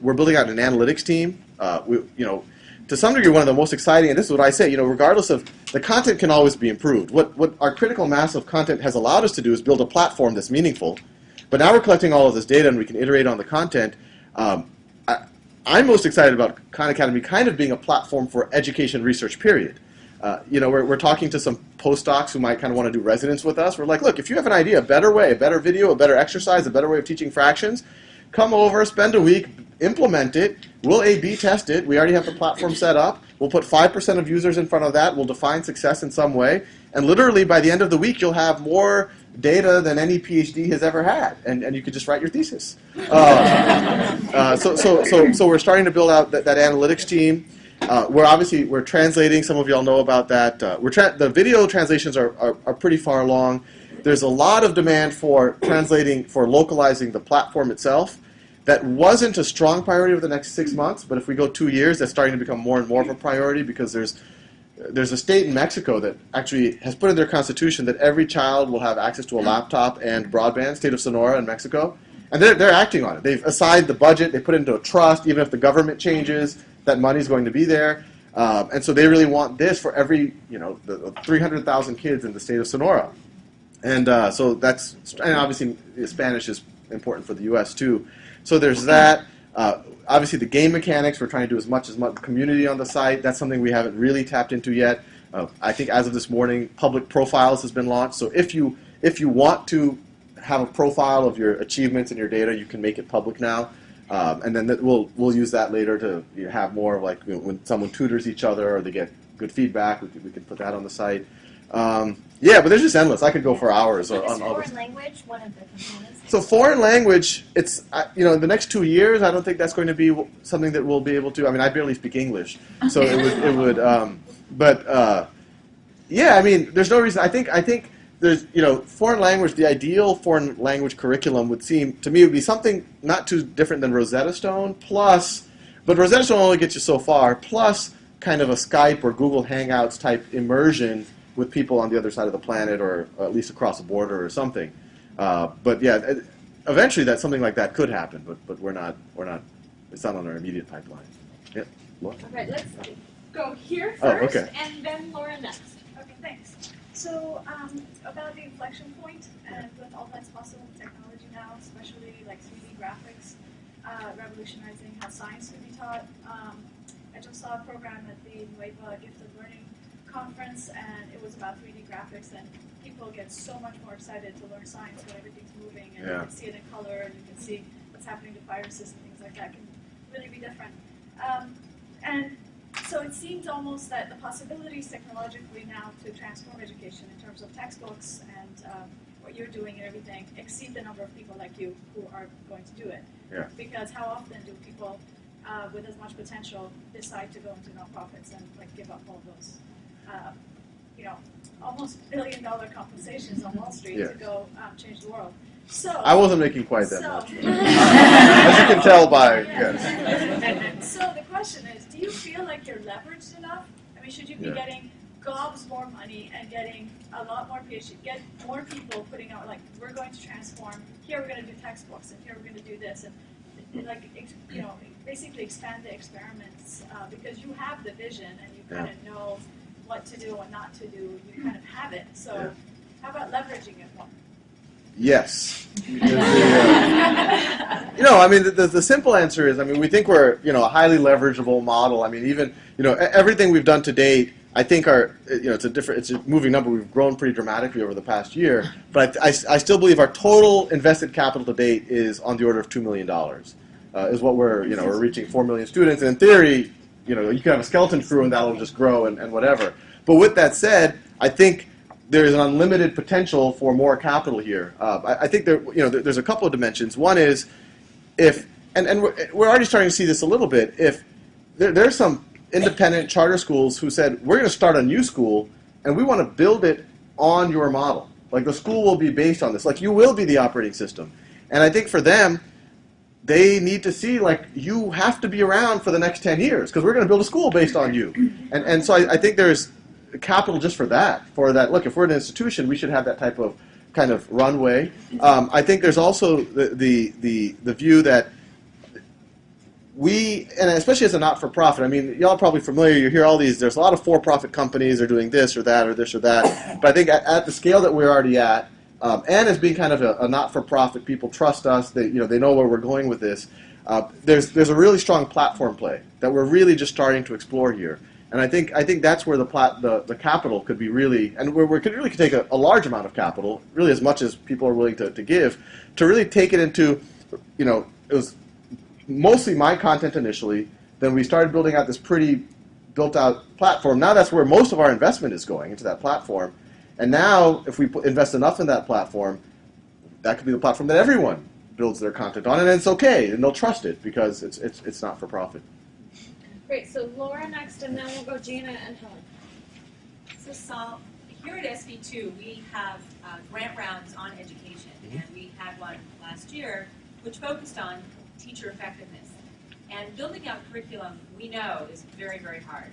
We're building out an analytics team. To some degree, one of the most exciting, and this is what I say, regardless of, the content can always be improved. What our critical mass of content has allowed us to do is build a platform that's meaningful, but now we're collecting all of this data and we can iterate on the content. I'm most excited about Khan Academy kind of being a platform for education research, period. We're talking to some postdocs who might kind of want to do residence with us. We're like, look, if you have an idea, a better way, a better video, a better exercise, a better way of teaching fractions, come over, spend a week, implement it. We'll A/B test it. We already have the platform set up. We'll put 5% of users in front of that. We'll define success in some way. And literally, by the end of the week, you'll have more data than any PhD has ever had. And you could just write your thesis. So we're starting to build out that analytics team. We're translating. Some of y'all know about that. The video translations are pretty far along. There's a lot of demand for localizing the platform itself. That wasn't a strong priority over the next 6 months, but if we go 2 years, that's starting to become more and more of a priority, because there's a state in Mexico that actually has put in their constitution that every child will have access to a laptop and broadband, state of Sonora in Mexico. And they're acting on it. They've assigned the budget, they put it into a trust, even if the government changes, that money's going to be there. And so they really want this for every, the 300,000 kids in the state of Sonora. And so and obviously Spanish is important for the U.S. too. So there's that. Obviously, the game mechanics, we're trying to do as much community on the site. That's something we haven't really tapped into yet. I think as of this morning, public profiles has been launched. So if you want to have a profile of your achievements and your data, you can make it public now. And then we'll use that later to have more of like when someone tutors each other or they get good feedback, we can put that on the site. Yeah, but there's just endless. I could go for hours on all this. Foreign language one of the components? So foreign language, it's in the next 2 years, I don't think that's going to be something that we'll be able to. I mean, I barely speak English, so it would. Yeah, I mean, there's no reason. I think there's foreign language. The ideal foreign language curriculum would seem to me would be something not too different than Rosetta Stone but Rosetta Stone only gets you so far. Plus, kind of a Skype or Google Hangouts type immersion with people on the other side of the planet, or at least across a border or something. But yeah, eventually something like that could happen, but we're not. It's not on our immediate pipeline. Yeah, Laura. Okay, let's go here first, Oh, okay. and then Laura next. Okay, thanks. So about the inflection point, and with all that's possible with technology now, especially like 3D graphics, revolutionizing how science can be taught. I just saw a program at the Nueva Gifted Learning conference, and it was about 3D graphics, and people get so much more excited to learn science when everything's moving, and you can see it in color, and you can see what's happening to viruses and things like that. Can really be different. And so it seems almost that the possibilities technologically now to transform education in terms of textbooks and what you're doing and everything exceed the number of people like you who are going to do it. Yeah. Because how often do people with as much potential decide to go into nonprofits and like give up all those almost $1 billion compensations on Wall Street to go change the world? So I wasn't making quite that much. As you can tell by yes. So the question is, do you feel like you're leveraged enough? I mean, should you be getting gobs more money and getting a lot more PhD, get more people putting out like, we're going to transform, here we're going to do textbooks, and here we're going to do this, and basically expand the experiments because you have the vision and you kind of know what to do and not to do. You kind of have it. So how about leveraging it more? Yes. The simple answer is, we think we're, a highly leverageable model. Even, everything we've done to date, I think it's a moving number. We've grown pretty dramatically over the past year, but I still believe our total invested capital to date is on the order of $2 million. Is what we're reaching 4 million students, and in theory, you can have a skeleton crew and that'll just grow and whatever. But with that said, I think there's an unlimited potential for more capital here. I think there's a couple of dimensions. One is and we're already starting to see this a little bit. If there's some independent charter schools who said, we're going to start a new school and we want to build it on your model. Like the school will be based on this. Like you will be the operating system. And I think for them, they need to see, like, you have to be around for the next 10 years because we're going to build a school based on you. And so I think there's capital just for that. Look, if we're an institution, we should have that type of kind of runway. I think there's also the view that and especially as a not-for-profit, I mean, y'all are probably familiar, you hear all these, there's a lot of for-profit companies, they're doing this or that or this or that. But I think at the scale that we're already at, and as being kind of a not-for-profit, people trust us, they know where we're going with this. There's a really strong platform play that we're really just starting to explore here. And I think that's where the capital could be really, and where we could take a large amount of capital, really as much as people are willing to give, to really take it into, it was mostly my content initially, then we started building out this pretty built-out platform. Now that's where most of our investment is going, into that platform. And now, if we invest enough in that platform, that could be the platform that everyone builds their content on, and it's okay, and they'll trust it because it's not for profit. Great. So Laura next, and then we'll go Gina and Helen. So Sal, here at SV2, we have grant rounds on education, and we had one last year which focused on teacher effectiveness. And building out curriculum, we know, is very, very hard.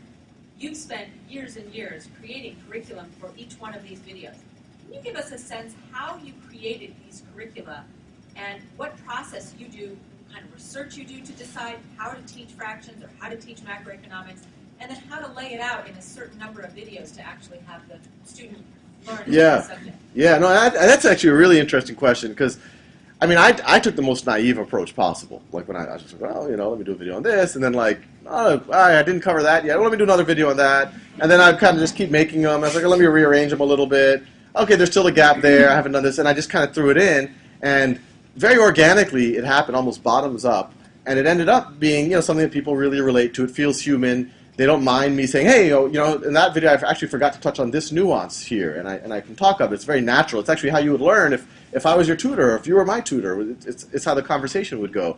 You've spent years and years creating curriculum for each one of these videos. Can you give us a sense how you created these curricula and what process you do, what kind of research you do to decide how to teach fractions or how to teach macroeconomics, and then how to lay it out in a certain number of videos to actually have the student learn the subject? Yeah, no, that's actually a really interesting question because I mean, I took the most naive approach possible. Like when I was just like, well, let me do a video on this, and then like, oh, I didn't cover that yet. Well, let me do another video on that, and then I'd kind of just keep making them. I was like, let me rearrange them a little bit. Okay, there's still a gap there. I haven't done this, and I just kind of threw it in, and very organically, it happened, almost bottoms up, and it ended up being something that people really relate to. It feels human. They don't mind me saying, hey, in that video, I actually forgot to touch on this nuance here, and I can talk of it. It's very natural. It's actually how you would learn if I was your tutor or if you were my tutor. It's how the conversation would go.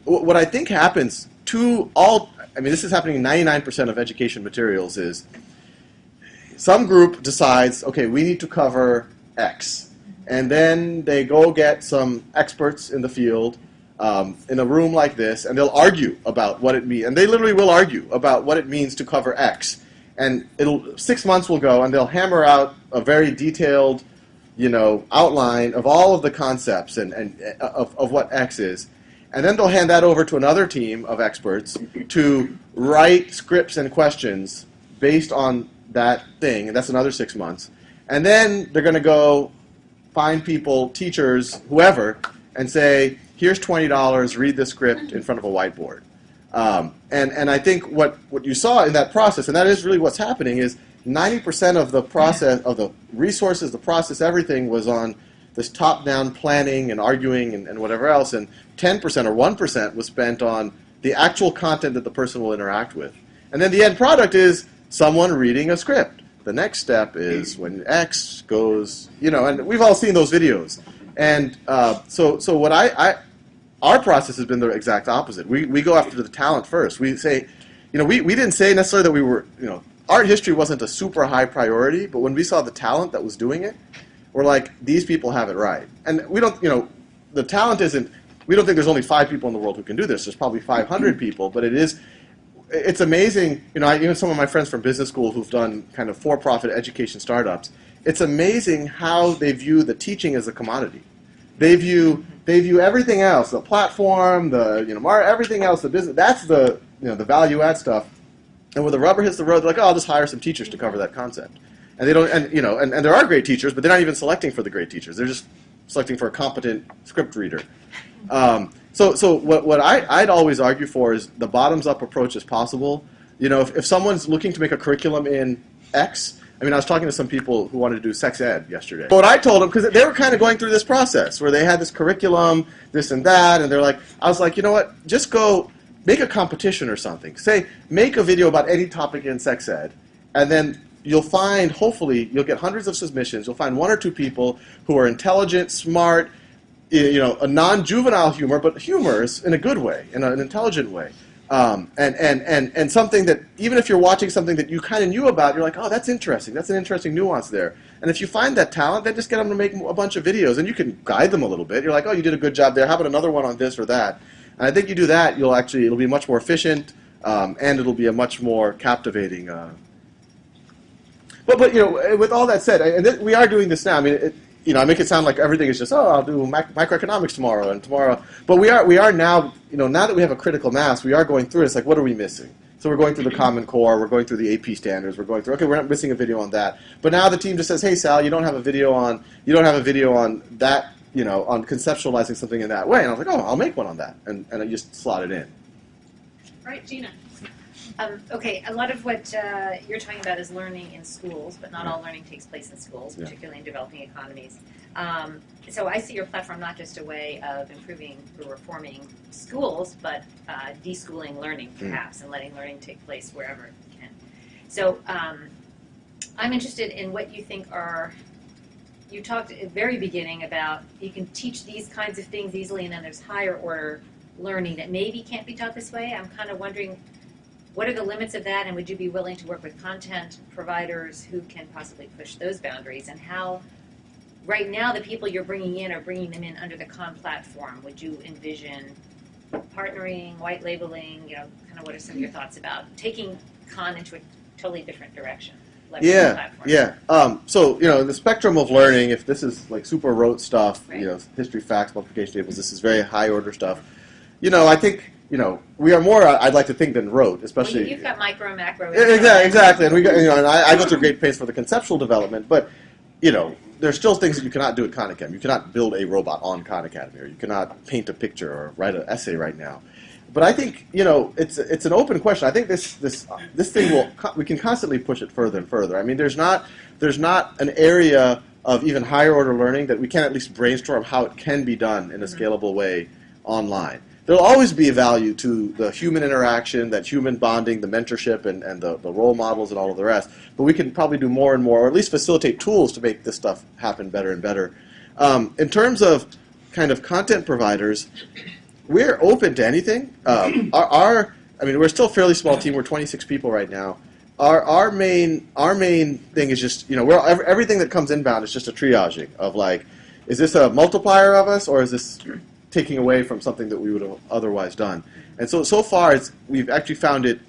What I think happens this is happening in 99% of education materials is some group decides, okay, we need to cover X. And then they go get some experts in the field in a room like this, and they'll argue about what it means. And they literally will argue about what it means to cover X. And 6 months will go, and they'll hammer out a very detailed outline of all of the concepts and of what X is. And then they'll hand that over to another team of experts to write scripts and questions based on that thing, and that's another 6 months. And then they're going to go find people, teachers, whoever, and say, here's $20, read the script in front of a whiteboard. And I think what you saw in that process, and that is really what's happening, is 90% of the process, of the resources, the process, everything was on this top-down planning and arguing and whatever else, and 10% or 1% was spent on the actual content that the person will interact with. And then the end product is someone reading a script. The next step is when X goes, and we've all seen those videos. And so what our process has been the exact opposite. We go after the talent first. We say, we didn't say necessarily that we were, art history wasn't a super high priority, but when we saw the talent that was doing it, we're like, these people have it right. And we don't, the talent isn't, we don't think there's only 5 people in the world who can do this. There's probably 500 people, but it's amazing, even some of my friends from business school who've done kind of for-profit education startups, it's amazing how they view the teaching as a commodity. They view everything else, the platform, everything else, the business, that's the value add stuff. And when the rubber hits the road, they're like, oh, I'll just hire some teachers to cover that concept. And they don't, and there are great teachers, but they're not even selecting for the great teachers. They're just selecting for a competent script reader. So what I'd always argue for is the bottoms-up approach is possible. If someone's looking to make a curriculum in X. I mean, I was talking to some people who wanted to do sex ed yesterday. But what I told them, because they were kind of going through this process where they had this curriculum, this and that, and they're like, I was like, you know what, just go make a competition or something. Say, make a video about any topic in sex ed, and then you'll find, hopefully, you'll get hundreds of submissions. You'll find one or two people who are intelligent, smart, you know, a non-juvenile humor, but humorous in a good way, in an intelligent way. And something that, even if you're watching something that you kind of knew about, you're like, oh, that's interesting. That's an interesting nuance there. And if you find that talent, then just get them to make a bunch of videos, and you can guide them a little bit. You're like, oh, you did a good job there. How about another one on this or that? And I think you do that, it'll be much more efficient, and it'll be a much more captivating. But you know, with all that said, and we are doing this now. I mean, you know, I make it sound like everything is just, oh, I'll do microeconomics tomorrow and tomorrow. But we are now, you know, now that we have a critical mass, we are going through it. It's like, what are we missing? So we're going through the Common Core, we're going through the AP standards, we're going through, okay, we're not missing a video on that. But now the team just says, hey, Sal, you don't have a video on that, you know, on conceptualizing something in that way. And I was like, oh, I'll make one on that. And I just slot it in. Right, Gina. Okay, a lot of what you're talking about is learning in schools, but not all learning takes place in schools, particularly in developing economies. So I see your platform not just a way of improving or reforming schools, but deschooling learning, perhaps, and letting learning take place wherever it can. So I'm interested in what you think are, you talked at the very beginning about you can teach these kinds of things easily, and then there's higher order learning that maybe can't be taught this way. I'm kind of wondering, what are the limits of that, and would you be willing to work with content providers who can possibly push those boundaries? And how, right now, the people you're bringing in are bringing them in under the Khan platform. Would you envision partnering, white labeling, you know, kind of what are some of your thoughts about taking Khan into a totally different direction? Yeah. So, you know, the spectrum of learning, if this is like super rote stuff, you know, history, facts, multiplication tables, this is very high order stuff. You know, I think, you know, we are more, I'd like to think, than rote, especially. Well, you've got micro, macro. Exactly. And we got, you know, and I go through great pains for the conceptual development, but, you know, there's still things that you cannot do at Khan Academy. You cannot build a robot on Khan Academy, or you cannot paint a picture or write an essay right now. But I think, you know, it's an open question. I think this thing we can constantly push it further and further. I mean, there's not an area of even higher order learning that we can't at least brainstorm how it can be done in a scalable way online. There'll always be a value to the human interaction, that human bonding, the mentorship, and the role models and all of the rest. But we can probably do more and more, or at least facilitate tools to make this stuff happen better and better. In terms of kind of content providers, we're open to anything. I mean, we're still a fairly small team. We're 26 people right now. Our main thing is just, you know, everything that comes inbound is just a triaging of like, is this a multiplier of us, or is this taking away from something that we would have otherwise done? And so far, we've actually found it's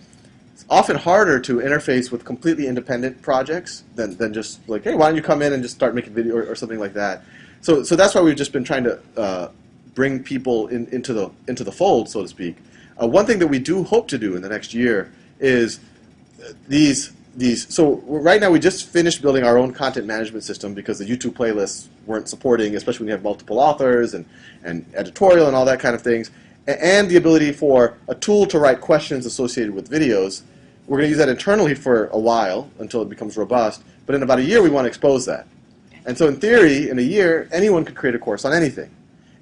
often harder to interface with completely independent projects than just like, hey, why don't you come in and just start making video or something like that. So that's why we've just been trying to bring people into the fold, so to speak. One thing that we do hope to do in the next year is these. So right now we just finished building our own content management system because the YouTube playlists weren't supporting, especially when you have multiple authors and editorial and all that kind of things, and the ability for a tool to write questions associated with videos. We're going to use that internally for a while until it becomes robust, but in about a year we want to expose that. And so in theory, in a year, anyone could create a course on anything.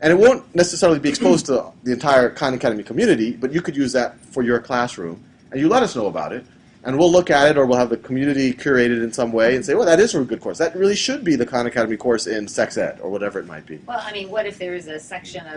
And it won't necessarily be exposed to the entire Khan Academy community, but you could use that for your classroom, and you let us know about it. And we'll look at it, or we'll have the community curated in some way and say, well, that is a good course. That really should be the Khan Academy course in sex ed, or whatever it might be. Well, I mean, what if there is a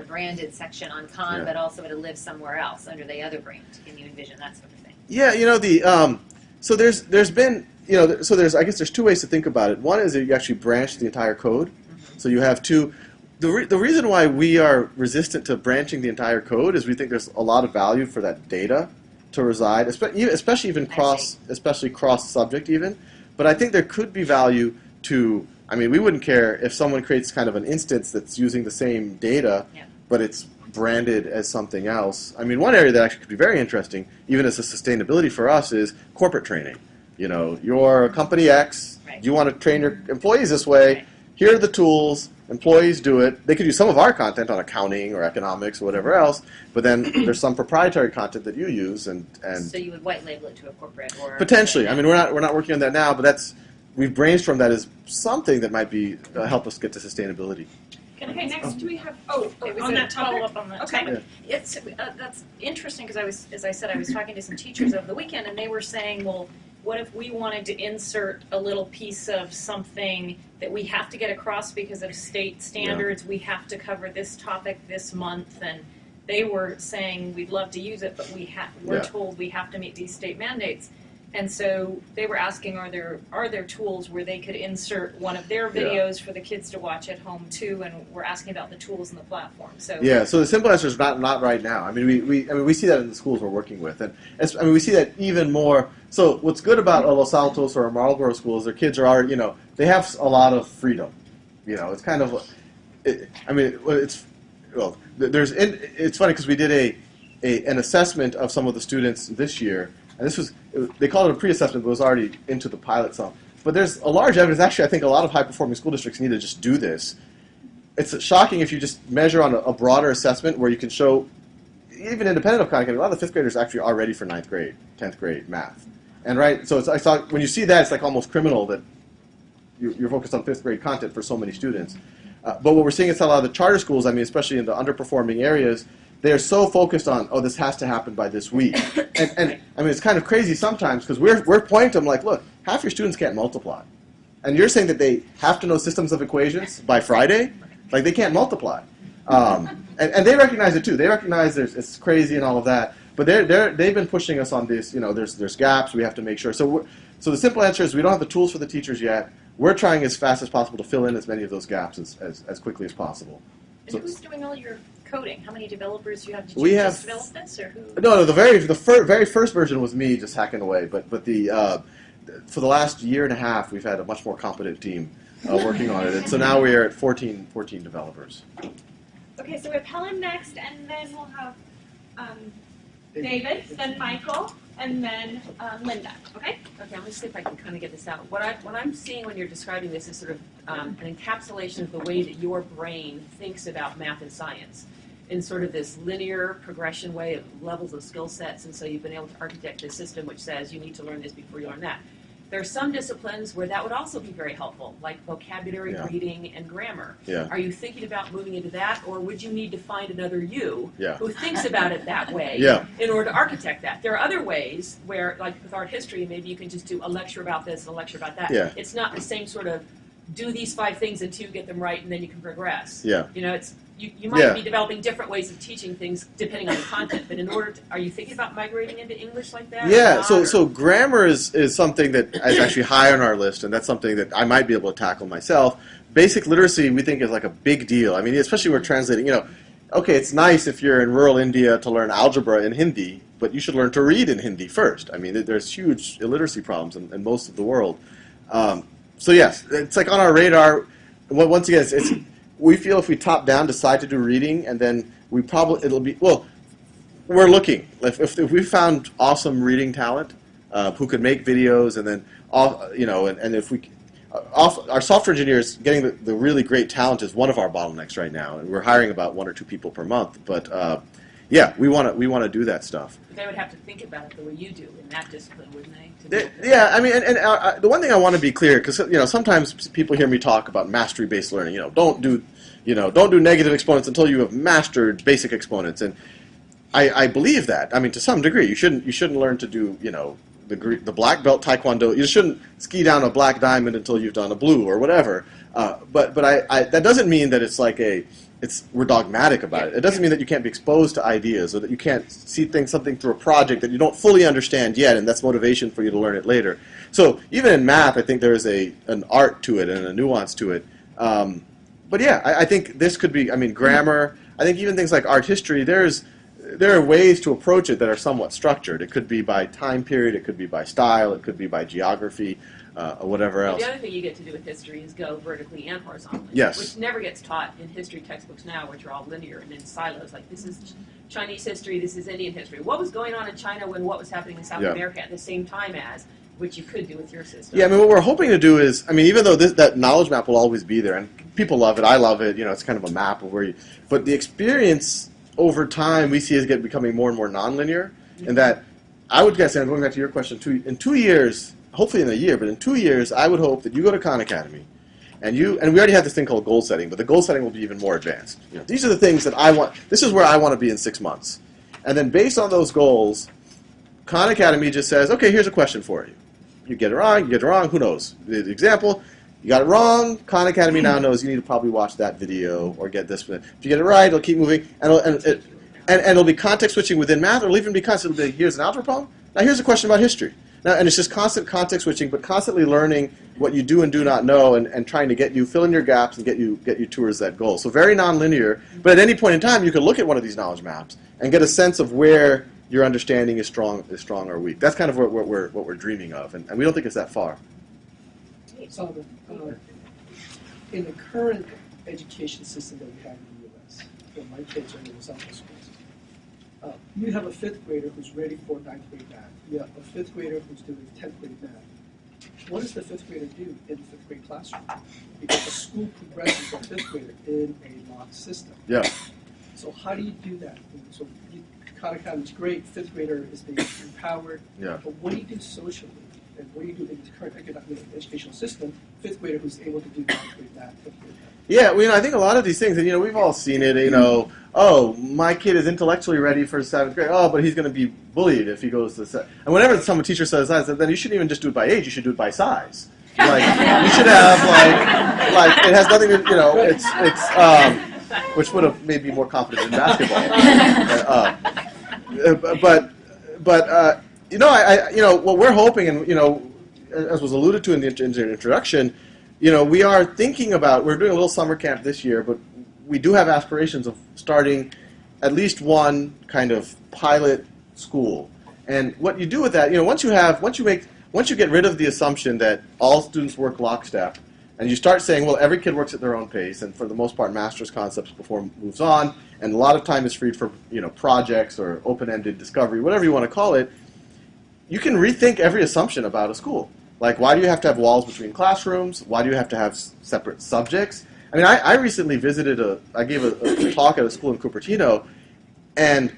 branded section on Khan, but also it lives somewhere else under the other brand? Can you envision that sort of thing? Yeah, you know, so there's been, you know, I guess there's two ways to think about it. One is that you actually branch the entire code. So you have two. The reason why we are resistant to branching the entire code is we think there's a lot of value for that data to reside, especially even cross-subject even. But I think there could be value to, I mean, we wouldn't care if someone creates kind of an instance that's using the same data, but it's branded as something else. I mean, one area that actually could be very interesting, even as a sustainability for us, is corporate training. You know, you're company X, you want to train your employees this way, here are the tools, employees do it. They could use some of our content on accounting or economics or whatever else, but then there's some proprietary content that you use, and So you would white label it to a corporate or potentially. I mean, we're not working on that now, but we've brainstormed that as something that might be help us get to sustainability. Okay, next we have on that topic. on that Okay, topic. it's that's interesting because as I said, I was talking to some teachers over the weekend, and they were saying, well, what if we wanted to insert a little piece of something that we have to get across because of state standards? We have to cover this topic this month, and they were saying we'd love to use it, but we're told we have to meet these state mandates. And so they were asking, are there tools where they could insert one of their videos for the kids to watch at home too? And we're asking about the tools and the platform. So So the simple answer is not right now. I mean, we see that in the schools we're working with, and we see that even more. So what's good about a Los Altos or a Marlboro school is their kids are already, they have a lot of freedom. It's kind of, it's funny because we did an assessment of some of the students this year. And they call it a pre-assessment, but it was already into the pilot some. But there's a large evidence. Actually, I think a lot of high-performing school districts need to just do this. It's shocking if you just measure on a broader assessment where you can show, even independent of Khan Academy, a lot of the 5th graders actually are ready for 9th grade, 10th grade math. And so I thought when you see that, it's like almost criminal that you're focused on 5th grade content for so many students. But what we're seeing is a lot of the charter schools, especially in the underperforming areas, they're so focused on, this has to happen by this week. And it's kind of crazy sometimes because we're pointing to them like, look, half your students can't multiply. And you're saying that they have to know systems of equations by Friday? Like, they can't multiply. And they recognize it too. They recognize it's crazy and all of that. But they've been pushing us on this, there's gaps, we have to make sure. So the simple answer is we don't have the tools for the teachers yet. We're trying as fast as possible to fill in as many of those gaps as quickly as possible. And who's doing all your coding? How many developers do you have? Did We you have- just develop this, or who? No, the very first version was me just hacking away. But for the last year and a half, we've had a much more competent team working on it. And so now we are at 14 developers. Okay, so we have Helen next, and then we'll have David, then Michael, and then Linda. Okay? Okay, I'm going to see if I can kind of get this out. What I'm seeing when you're describing this is sort of an encapsulation of the way that your brain thinks about math and science in sort of this linear progression way of levels of skill sets, and so you've been able to architect this system which says you need to learn this before you learn that. There are some disciplines where that would also be very helpful, like vocabulary, reading, and grammar. Yeah. Are you thinking about moving into that, or would you need to find another you Yeah. who thinks about it that way Yeah. in order to architect that? There are other ways where, like with art history, maybe you can just do a lecture about this and a lecture about that. Yeah. It's not the same sort of do these 5 things until you get them right, and then you can progress. Yeah. It's you might be developing different ways of teaching things depending on the content, but in order to, are you thinking about migrating into English like that? Yeah, so grammar is something that is actually high on our list, and that's something that I might be able to tackle myself. Basic literacy, we think, is like a big deal. I mean, especially we're translating, okay, it's nice if you're in rural India to learn algebra in Hindi, but you should learn to read in Hindi first. I mean, there's huge illiteracy problems in most of the world. So yes, it's like on our radar. Once again, we feel if we top down decide to do reading, and then we're looking. If we found awesome reading talent who could make videos, and then and if we our software engineers getting the really great talent is one of our bottlenecks right now, and we're hiring about 1 or 2 people per month. But we want to do that stuff. But they would have to think about it the way you do in that discipline, wouldn't they? Yeah, I mean, and the one thing I want to be clear, because sometimes people hear me talk about mastery-based learning. Don't do negative exponents until you have mastered basic exponents, and I believe that. I mean, to some degree, you shouldn't learn to do the black belt taekwondo. You shouldn't ski down a black diamond until you've done a blue or whatever. But that doesn't mean that it's like we're dogmatic about it. It doesn't mean that you can't be exposed to ideas or that you can't see something through a project that you don't fully understand yet, and that's motivation for you to learn it later. So even in math, I think there is an art to it and a nuance to it. But yeah, I think this could be, grammar. I think even things like art history, there are ways to approach it that are somewhat structured. It could be by time period, it could be by style, it could be by geography, or whatever else. The other thing you get to do with history is go vertically and horizontally, yes. Which never gets taught in history textbooks now, which are all linear and in silos. Like, this is Chinese history, this is Indian history. What was going on in China when what was happening in South America at the same time as? which you could do with your system. Yeah, I mean, what we're hoping to do is, I mean, even though that knowledge map will always be there, and people love it, I love it, it's kind of a map of where you, but the experience over time we see is becoming more and more nonlinear, and that I would guess, and going back to your question, in 2 years, hopefully in a year, but in 2 years, I would hope that you go to Khan Academy, and we already have this thing called goal setting, but the goal setting will be even more advanced. These are the things that I want, this is where I want to be in 6 months. And then based on those goals, Khan Academy just says, okay, here's a question for you. You get it wrong, who knows? The example, you got it wrong, Khan Academy now knows you need to probably watch that video or get this. If you get it right, it'll keep moving, and it'll be context switching within math, or it'll even be constantly, here's an algebra problem, now here's a question about history. Now, and it's just constant context switching, but constantly learning what you do and do not know, and trying to get you, fill in your gaps and get you towards that goal. So very nonlinear, but at any point in time, you can look at one of these knowledge maps and get a sense of where your understanding is strong or weak. That's kind of what we're dreaming of, and we don't think it's that far. Solomon, in the current education system that we have in the U.S., where my kids are in the Southern schools, you have a 5th grader who's ready for 9th grade math. You have a 5th grader who's doing 10th grade math. What does the 5th grader do in the 5th grade classroom? Because the school progresses the 5th grader in a locked system. Yeah. So how do you do that? So Khan Academy is great, 5th grader is being empowered, yeah. But what do you do socially? And what do you do in the current educational system, 5th grader who's able to do 9th grade math, 5th grade math? Yeah, I think a lot of these things, and we've all seen it, oh, my kid is intellectually ready for 7th grade, oh, but he's going to be bullied if he goes to 7th. And whenever some teacher says that, then you shouldn't even just do it by age, you should do it by size. Like, you should have, like it has nothing to, it's which would have made me more confident in basketball. What we're hoping, and as was alluded to in the introduction, we are thinking about, we're doing a little summer camp this year, but we do have aspirations of starting at least one kind of pilot school. And what you do with that, once you get rid of the assumption that all students work lockstep, and you start saying, well, every kid works at their own pace, and for the most part masters concepts before it moves on, and a lot of time is freed for projects or open-ended discovery, whatever you want to call it, you can rethink every assumption about a school. Like, why do you have to have walls between classrooms? Why do you have to have separate subjects? I mean, I recently I gave a talk at a school in Cupertino, and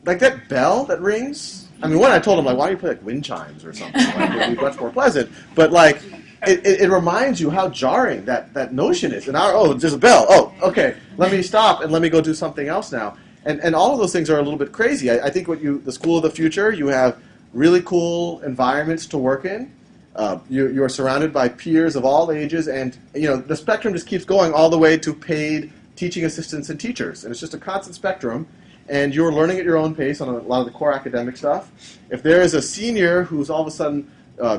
like that bell that rings, I mean, I told them, like, why don't you play like wind chimes or something? Like, it would be much more pleasant. But like, it reminds you how jarring that notion is. And there's a bell. Oh, okay, let me stop and let me go do something else now. And all of those things are a little bit crazy. I think the school of the future, you have really cool environments to work in. You're surrounded by peers of all ages, and the spectrum just keeps going all the way to paid teaching assistants and teachers. And it's just a constant spectrum. And you're learning at your own pace on a lot of the core academic stuff. If there is a senior who's all of a sudden,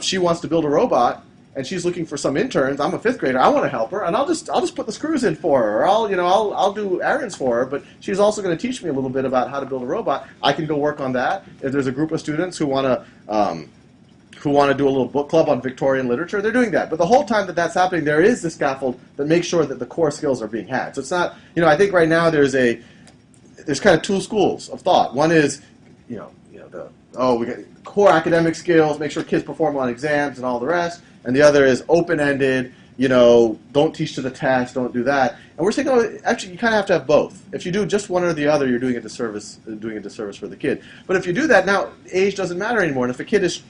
she wants to build a robot, and she's looking for some interns, I'm a 5th grader, I want to help her, and I'll just put the screws in for her, or I'll do errands for her, but she's also going to teach me a little bit about how to build a robot. I can go work on that. If there's a group of students who want to do a little book club on Victorian literature, they're doing that. But the whole time that's happening, there is the scaffold that makes sure that the core skills are being had. So it's not, I think right now there's kind of two schools of thought. One is, we got core academic skills, make sure kids perform on exams and all the rest. And the other is open-ended, don't teach to the test, don't do that. And we're saying, actually, you kind of have to have both. If you do just one or the other, you're doing a disservice for the kid. But if you do that, now age doesn't matter anymore. And if a kid is,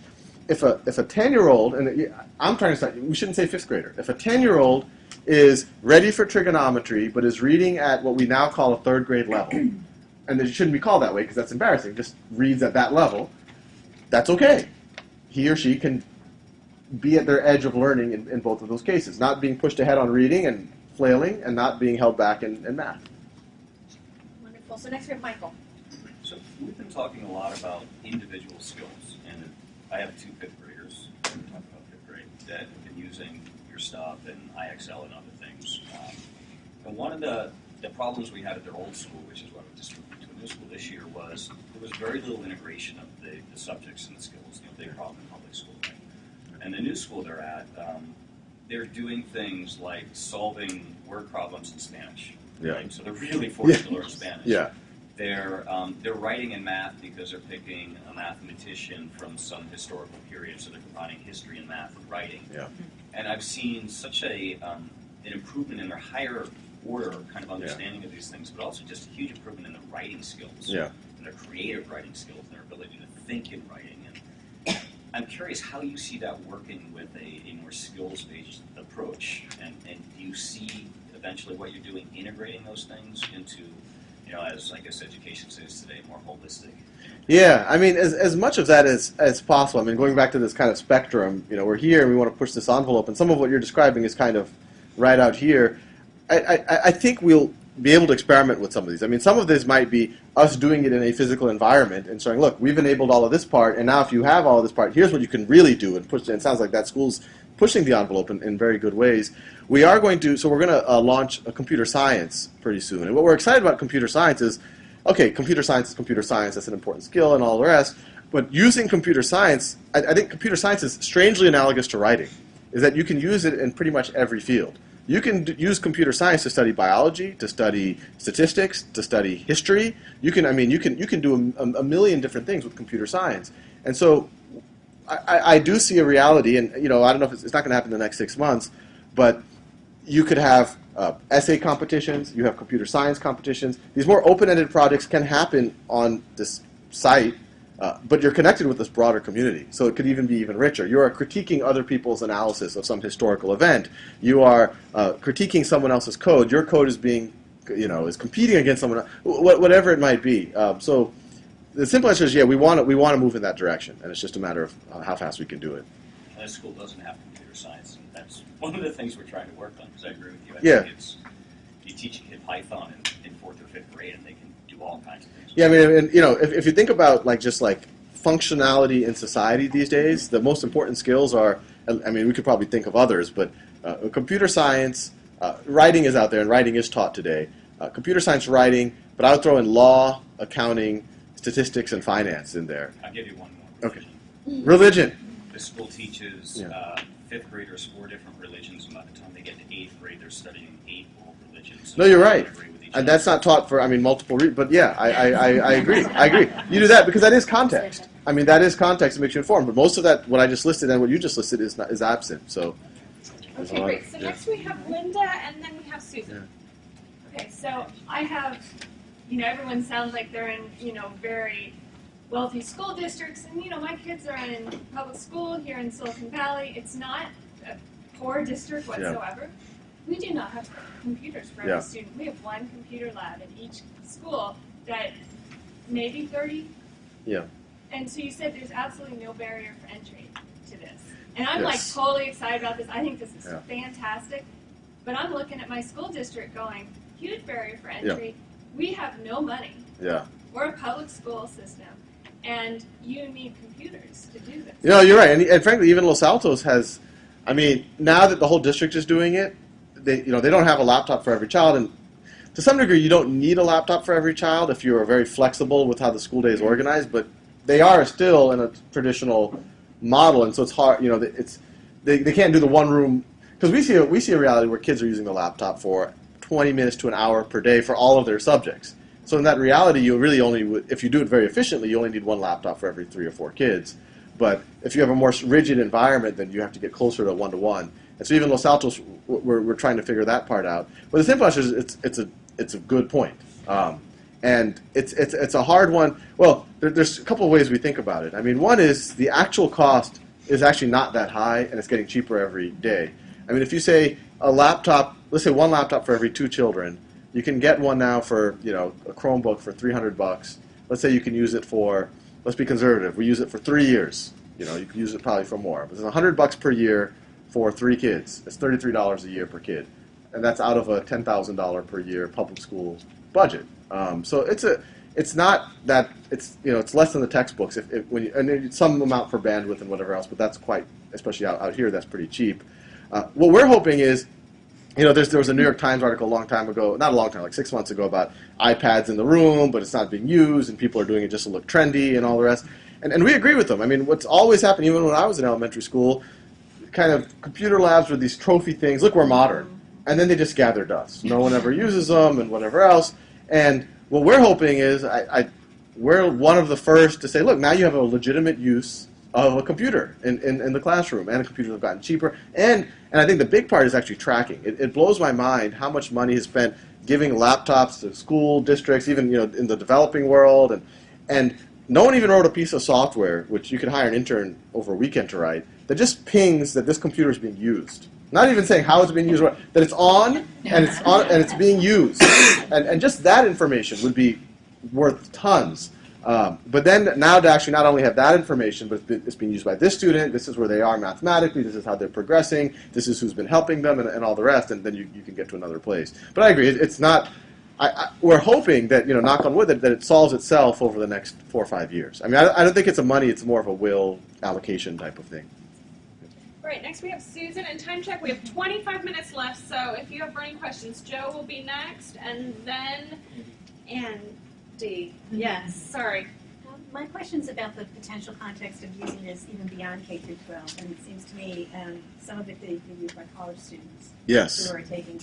if a 10-year-old, and I'm trying to start, we shouldn't say 5th grader. If a 10-year-old is ready for trigonometry, but is reading at what we now call a 3rd grade level, and it shouldn't be called that way because that's embarrassing, just reads at that level, that's okay. He or she can be at their edge of learning in both of those cases, not being pushed ahead on reading and flailing, and not being held back in math. Wonderful. So next we have Michael. So we've been talking a lot about individual skills, and I have 2 5th graders, we're talking about 5th grade, that have been using your stuff and IXL and other things. And one of the problems we had at their old school, which is why we just moved to a new school this year, was there was very little integration of the subjects and the skills, big problem in public school. Right? And the new school they're at, they're doing things like solving word problems in Spanish. Yeah. Right? So they're really forced to learn Spanish. Yeah. they're writing in math because they're picking a mathematician from some historical period, so they're combining history and math and writing. Yeah. And I've seen such an improvement in their higher order kind of understanding of these things, but also just a huge improvement in their writing skills, and their creative writing skills, and their ability to think in writing. And I'm curious how you see that working with a more skills-based approach, and do you see eventually what you're doing integrating those things into, as I guess education says today, more holistic? Yeah, I mean, as much of that as possible. I mean, going back to this kind of spectrum, we're here and we want to push this envelope, and some of what you're describing is kind of right out here. I think we'll be able to experiment with some of these. I mean, some of this might be us doing it in a physical environment and saying, look, we've enabled all of this part, and now if you have all of this part, here's what you can really do and push. And it sounds like that school's pushing the envelope in very good ways. We are going to, so we're going to launch a computer science pretty soon. And what we're excited about computer science is, okay, computer science is computer science, that's an important skill and all the rest, but using computer science, I think computer science is strangely analogous to writing, is that you can use it in pretty much every field. You can use computer science to study biology, to study statistics, to study history. You can do a million different things with computer science. And so I do see a reality, and I don't know if it's not going to happen in the next 6 months, but you could have essay competitions, you have computer science competitions. These more open-ended projects can happen on this site, but you're connected with this broader community, so it could even be even richer. You are critiquing other people's analysis of some historical event. You are critiquing someone else's code. Your code is being, is competing against someone else, whatever it might be. So the simple answer is, yeah, we want to move in that direction, and it's just a matter of how fast we can do it. And this school doesn't have computer science, and that's one of the things we're trying to work on, because I agree with you. I think you teach a kid Python in 4th or 5th grade, and they can do all kinds of things. Yeah, I mean, and, if you think about just functionality in society these days, the most important skills are, I mean, we could probably think of others, but computer science, writing is out there, and writing is taught today. Computer science writing, but I would throw in law, accounting, statistics, and finance in there. I'll give you one more. Okay. Religion. This school teaches 5th graders 4 different religions, and by the time they get to 8th grade, they're studying 8 world religions. No, you're right. And that's not taught for, multiple reasons. But yeah, I agree. I agree. You do that because that is context. I mean, that is context that makes you informed. But most of that, what I just listed and what you just listed, is absent. So. Okay, great. So next we have Linda, and then we have Susan. Okay, so I have, everyone sounds like they're in, very wealthy school districts, and my kids are in public school here in Silicon Valley. It's not a poor district whatsoever. We do not have computers for every student. We have one computer lab in each school that maybe 30. Yeah. And so you said there's absolutely no barrier for entry to this. And I'm totally excited about this. I think this is fantastic. But I'm looking at my school district going, huge barrier for entry. Yeah. We have no money. Yeah. We're a public school system. And you need computers to do this. You're right. And frankly, even Los Altos has, now that the whole district is doing it, they don't have a laptop for every child, and to some degree you don't need a laptop for every child if you are very flexible with how the school day is organized, but they are still in a traditional model, and so it's hard, they can't do the one room, because we see a reality where kids are using the laptop for 20 minutes to an hour per day for all of their subjects. So in that reality, you really only, if you do it very efficiently, you only need one laptop for every 3 or 4 kids. But if you have a more rigid environment, then you have to get closer to one-to-one. And so even Los Altos, we're trying to figure that part out. But the simple answer is it's a good point. And it's a hard one. Well, there's a couple of ways we think about it. One is the actual cost is actually not that high, and it's getting cheaper every day. If you say a laptop, let's say one laptop for every 2 children, you can get one now for, a Chromebook for $300. Let's say you can use it for, let's be conservative, we use it for 3 years. You can use it probably for more. But it's $100 per year for 3 kids. It's $33 a year per kid. And that's out of a $10,000 per year public school budget. So it's not that, it's less than the textbooks, and some amount for bandwidth and whatever else, but that's quite, especially out here, that's pretty cheap. What we're hoping is, there was a New York Times article a long time ago, not a long time, like 6 months ago, about iPads in the room, but it's not being used, and people are doing it just to look trendy and all the rest. And we agree with them. What's always happened, even when I was in elementary school, kind of computer labs were these trophy things. Look, we're modern. And then they just gather dust. No one ever uses them and whatever else. And what we're hoping is we're one of the first to say, look, now you have a legitimate use of a computer in the classroom, and computers have gotten cheaper. And I think the big part is actually tracking. It blows my mind how much money is spent giving laptops to school districts, even in the developing world, and no one even wrote a piece of software, which you could hire an intern over a weekend to write, that just pings that this computer is being used. Not even saying how it's being used, that it's on and it's being used, and just that information would be worth tons. But then now to actually not only have that information, but it's being used by this student, this is where they are mathematically, this is how they're progressing, this is who's been helping them, and all the rest, and then you can get to another place. But I agree, it's not. We're hoping that, knock on wood, that it solves itself over the next 4 or 5 years. I mean, I don't think it's a money, it's more of a will allocation type of thing. All right, next we have Susan, and time check, we have 25 minutes left, so if you have burning questions, Joe will be next, and then Andy. Yes, sorry. My question's about the potential context of using this even beyond K through 12, and it seems to me some of it could be used by college students. Yes. Who are taking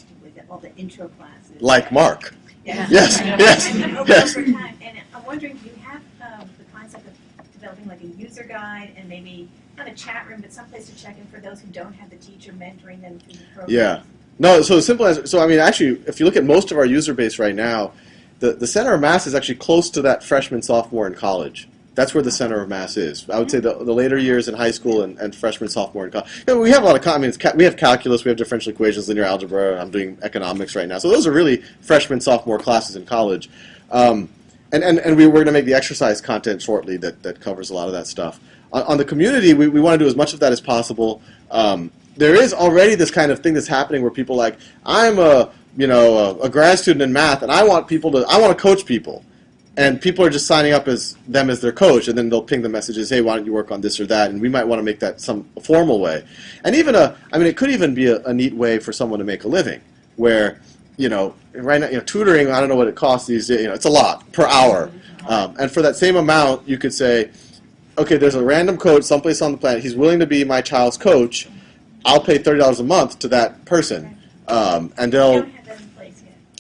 all the intro classes. Like Mark. Yeah. Yes. Yes. Over time, and I'm wondering, do you have the concept of developing like a user guide and maybe not a chat room, but someplace to check in for those who don't have the teacher mentoring them through the program? Yeah. No. So the simple answer. So I mean, actually, if you look at most of our user base right now, the center of mass is actually close to that freshman, sophomore in college. That's where the center of mass is. I would say the later years in high school and freshman, sophomore in college. We have a lot of, we have calculus, we have differential equations, linear algebra. I'm doing economics right now. So those are really freshman, sophomore classes in college. And we're going to make the exercise content shortly that covers a lot of that stuff. On the community, we want to do as much of that as possible. There is already this kind of thing that's happening where people I'm a grad student in math, and I want to coach people. And people are just signing up as their coach, and then they'll ping the messages, hey, why don't you work on this or that? And we might want to make that some formal way. And even it could even be a neat way for someone to make a living, where, right now, tutoring, I don't know what it costs these days, it's a lot per hour. And for that same amount, you could say, okay, there's a random coach someplace on the planet, he's willing to be my child's coach, I'll pay $30 a month to that person. And they'll...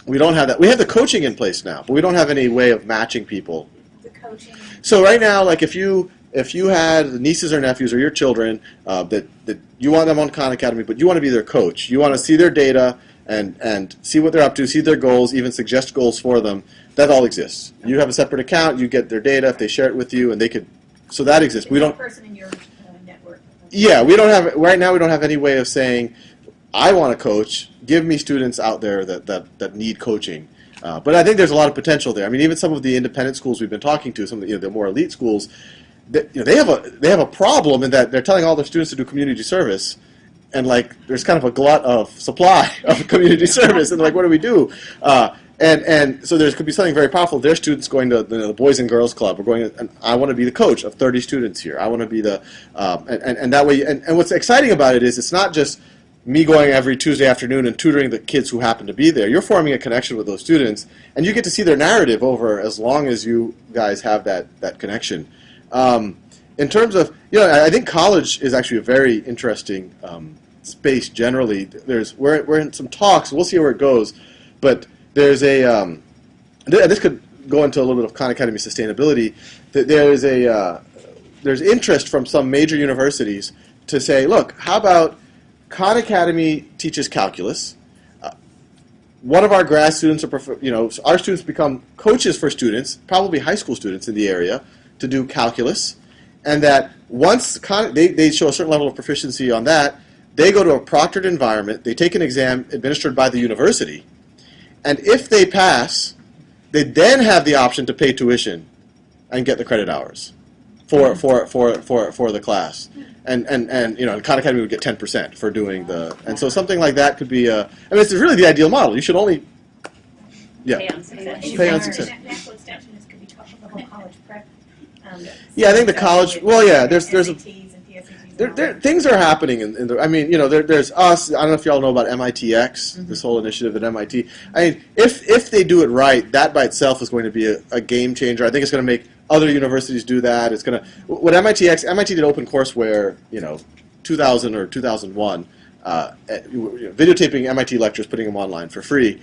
We don't have that. We have the coaching in place now, but we don't have any way of matching people. The coaching. So right now, like if you had nieces or nephews or your children that you want them on Khan Academy, but you want to be their coach, you want to see their data and see what they're up to, see their goals, even suggest goals for them. That all exists. You have a separate account. You get their data if they share it with you, and they could. So that exists. We don't. Person in your network. Yeah, we don't have right now. We don't have any way of saying, I want to coach. Give me students out there that need coaching. But I think there's a lot of potential there. I mean, even some of the independent schools we've been talking to, some of the more elite schools, they have a problem in that they're telling all their students to do community service, and there's kind of a glut of supply of community service, and what do we do? And so there could be something very powerful. Their students going to the Boys and Girls Club, or and I want to be the coach of 30 students here. I want to be the and that way. And what's exciting about it is it's not just me going every Tuesday afternoon and tutoring the kids who happen to be there. You're forming a connection with those students, and you get to see their narrative over as long as you guys have that connection. In terms of, I think college is actually a very interesting space generally. We're in some talks. We'll see where it goes, but there's this could go into a little bit of Khan Academy sustainability. There's interest from some major universities to say, look, how about Khan Academy teaches calculus. One of our grad students, our students become coaches for students, probably high school students in the area, to do calculus, and that once they show a certain level of proficiency on that, they go to a proctored environment, they take an exam administered by the university, and if they pass, they then have the option to pay tuition and get the credit hours for the class. And Khan Academy would get 10% for doing and so something like that could be it's really the ideal model. You should only pay on success. Natural extension is could be taught the whole college prep. I think the college. Well, yeah, there's things are happening in the. I mean, there's us. I don't know if y'all know about MITx, this whole initiative at MIT. I mean, if they do it right, that by itself is going to be a game changer. I think it's going to make other universities do that. It's going to. What MIT did OpenCourseWare, 2000 or 2001, videotaping MIT lectures, putting them online for free.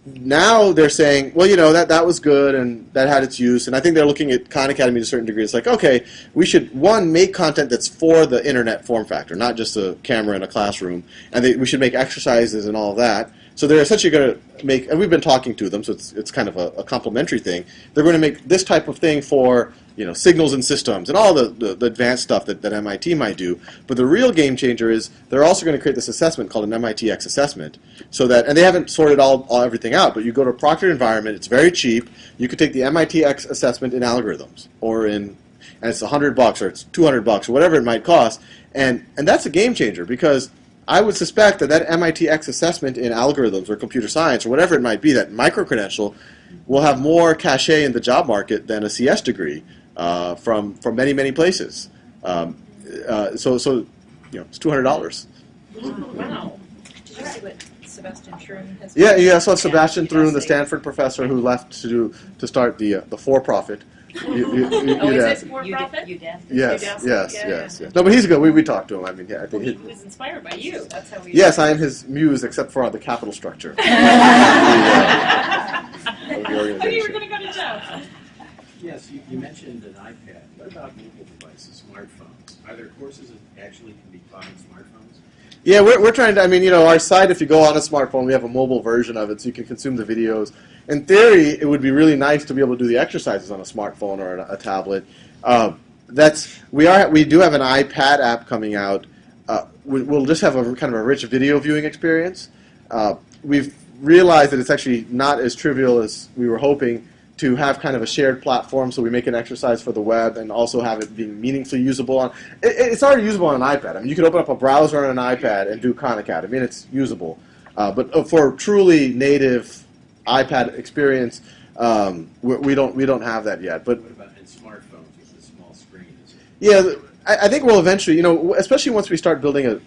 now they're saying, well, that was good and that had its use, and I think they're looking at Khan Academy to a certain degree. It's like, okay, we should, one, make content that's for the internet form factor, not just a camera in a classroom, and we should make exercises and all of that. So they're essentially going to make, and we've been talking to them, so it's kind of a complementary thing. They're going to make this type of thing for signals and systems and all the advanced stuff that MIT might do. But the real game changer is they're also going to create this assessment called an MIT X assessment. So that, and they haven't sorted everything out, but you go to a proctored environment, it's very cheap. You could take the MIT X assessment in algorithms, and it's $100 or it's $200 or whatever it might cost, and that's a game changer, because I would suspect that MIT X assessment in algorithms or computer science or whatever it might be, that micro-credential, will have more cachet in the job market than a CS degree from many, many places. So it's $200. Wow. Did you see what Sebastian Thrun has Yeah, I saw Sebastian Thrun, the Stanford professor who left to start the for-profit. Is it for-profit? Yes. No, but he's good. We talked to him. I mean, I think he was inspired by you. That's how we. Yes, I am his muse, except for the capital structure. Okay, we're going to go to Jeff. Yes, you mentioned an iPad. What about mobile devices, smartphones? Are there courses that actually can be taught on smartphones? Yeah, we're trying to, our site, if you go on a smartphone, we have a mobile version of it, so you can consume the videos. In theory, it would be really nice to be able to do the exercises on a smartphone or a tablet. We do have an iPad app coming out. We'll just have a kind of a rich video viewing experience. We've realized that it's actually not as trivial as we were hoping to have kind of a shared platform, so we make an exercise for the web and also have it being meaningfully usable on. It's already usable on an iPad. I mean, you can open up a browser on an iPad and do Khan Academy, and it's usable. But for truly native iPad experience, we don't have that yet. But what about in smartphones with the small screen? Yeah, I think we'll eventually, especially once we start building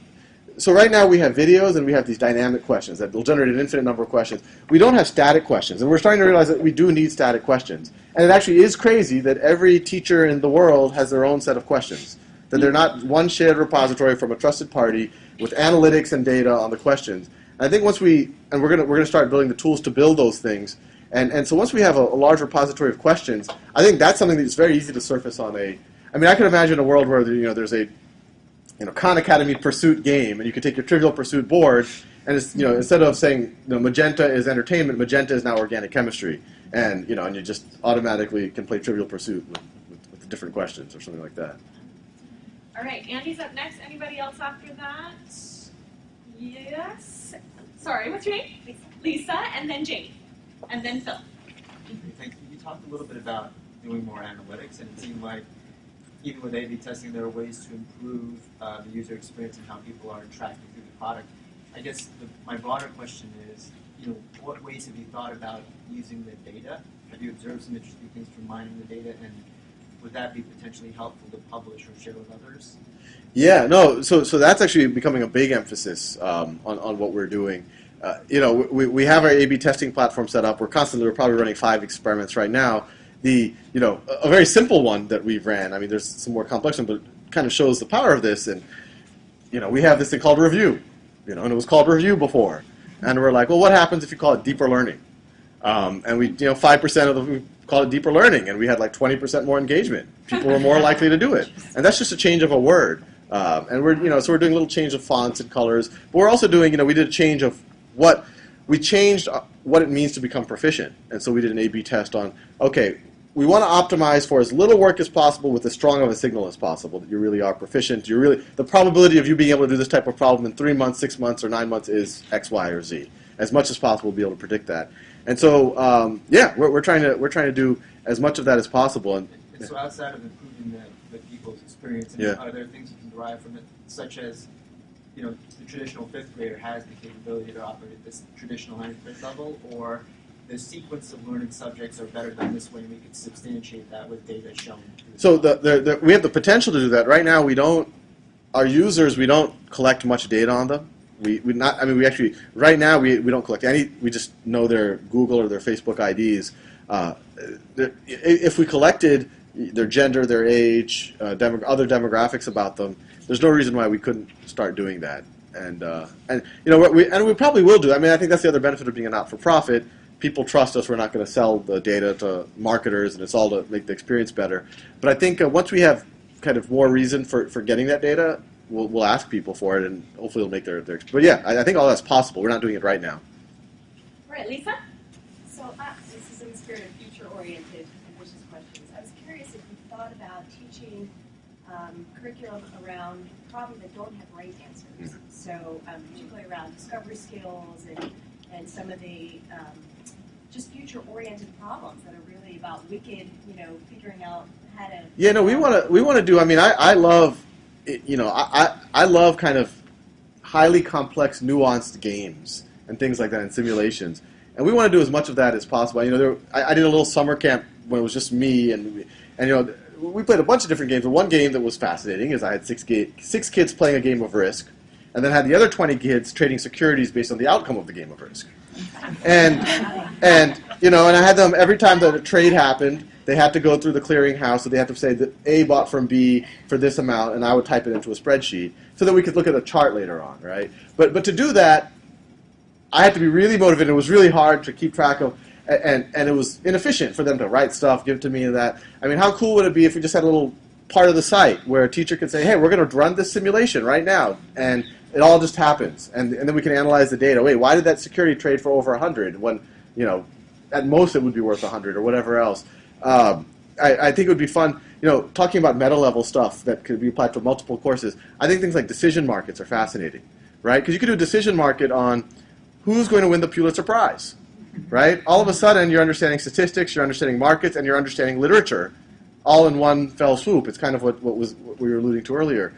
so right now we have videos and we have these dynamic questions that will generate an infinite number of questions. We don't have static questions, and we're starting to realize that we do need static questions. And it actually is crazy that every teacher in the world has their own set of questions, that they're not one shared repository from a trusted party with analytics and data on the questions. And I think once we're going to start building the tools to build those things. And so once we have a large repository of questions, I think that's something that's very easy to surface on I could imagine a world where there's a Khan Academy Pursuit game, and you could take your Trivial Pursuit board, and it's, instead of saying magenta is entertainment, magenta is now organic chemistry, and and you just automatically can play Trivial Pursuit with different questions or something like that. All right, Andy's up next. Anybody else after that? Yes. Sorry, what's your name? Lisa, and then Jane, and then Phil. Thank you. You talked a little bit about doing more analytics, and it seemed like even with A/B testing, there are ways to improve the user experience and how people are interacting through the product. I guess my broader question is, what ways have you thought about using the data? Have you observed some interesting things from mining the data, and would that be potentially helpful to publish or share with others? Yeah, no. So that's actually becoming a big emphasis on what we're doing. We have our A/B testing platform set up. We're probably running 5 experiments right now. A very simple one that we've ran. I mean, there's some more complex one, but it kind of shows the power of this. And we have this thing called review. And it was called review before. And we're like, well, what happens if you call it deeper learning? And we, 5% of them call it deeper learning, and we had like 20% more engagement. People were more likely to do it. And that's just a change of a word. And we're, so we're doing a little change of fonts and colors. But we're also doing, we did a change of we changed what it means to become proficient. And so we did an A/B test on, okay, we want to optimize for as little work as possible with as strong of a signal as possible, that you really are proficient. The probability of you being able to do this type of problem in 3 months, 6 months, or 9 months is X, Y, or Z. As much as possible to be able to predict that. And so, we're trying to do as much of that as possible. And so outside of improving the people's experience, are there things you can derive from it, such as, the traditional 5th grader has the capability to operate at this traditional 9th grade level, or the sequence of learning subjects are better done this way, and we could substantiate that with data showing. So we have the potential to do that. Right now, we don't collect much data on them. Right now we don't collect any. We just know their Google or their Facebook IDs. If we collected their gender, their age, other demographics about them, there's no reason why we couldn't start doing that. And we probably will do. I mean, I think that's the other benefit of being a not-for-profit. people trust us. We're not going to sell the data to marketers, and it's all to make the experience better. But I think once we have kind of more reason for getting that data, we'll ask people for it, and hopefully it'll make their but yeah, I think all that's possible. We're not doing it right now. All right, Lisa? So this is in the spirit of future-oriented, ambitious questions. I was curious if you thought about teaching curriculum around problems that don't have right answers. So particularly around discovery skills and some of the just future-oriented problems that are really about wicked, figuring out how to. Yeah, no, we want to do. I mean, I love, I love kind of highly complex, nuanced games and things like that, and simulations. And we want to do as much of that as possible. I did a little summer camp when it was just me, and we played a bunch of different games. But one game that was fascinating is I had six kids playing a game of Risk, and then had the other 20 kids trading securities based on the outcome of the game of Risk. And I had them every time that a trade happened, they had to go through the clearinghouse, so they had to say that A bought from B for this amount, and I would type it into a spreadsheet so that we could look at a chart later on, right? But to do that, I had to be really motivated. It was really hard to keep track of, and it was inefficient for them to write stuff, give to me, and that. I mean, how cool would it be if we just had a little part of the site where a teacher could say, hey, we're going to run this simulation right now, and it all just happens, and then we can analyze the data. Wait, why did that security trade for over 100 when, at most it would be worth 100 or whatever else? I think it would be fun, talking about meta-level stuff that could be applied to multiple courses. I think things like decision markets are fascinating, right? Because you could do a decision market on who's going to win the Pulitzer Prize, right? All of a sudden, you're understanding statistics, you're understanding markets, and you're understanding literature all in one fell swoop. It's kind of what we were alluding to earlier.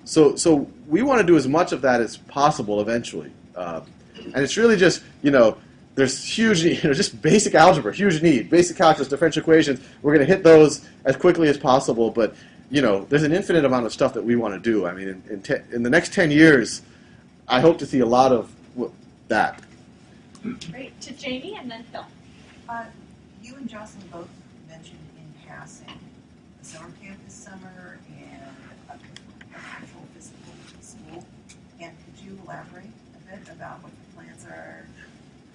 So we want to do as much of that as possible eventually. And it's really just, there's huge need, just basic algebra, huge need. Basic calculus, differential equations, we're going to hit those as quickly as possible. But, there's an infinite amount of stuff that we want to do. I mean, in the next 10 years, I hope to see a lot of that. Great. To Jamie and then Phil. You and Jocelyn both mentioned in passing the summer camp this summer and an actual physical school. And could you elaborate a bit about what the plans are,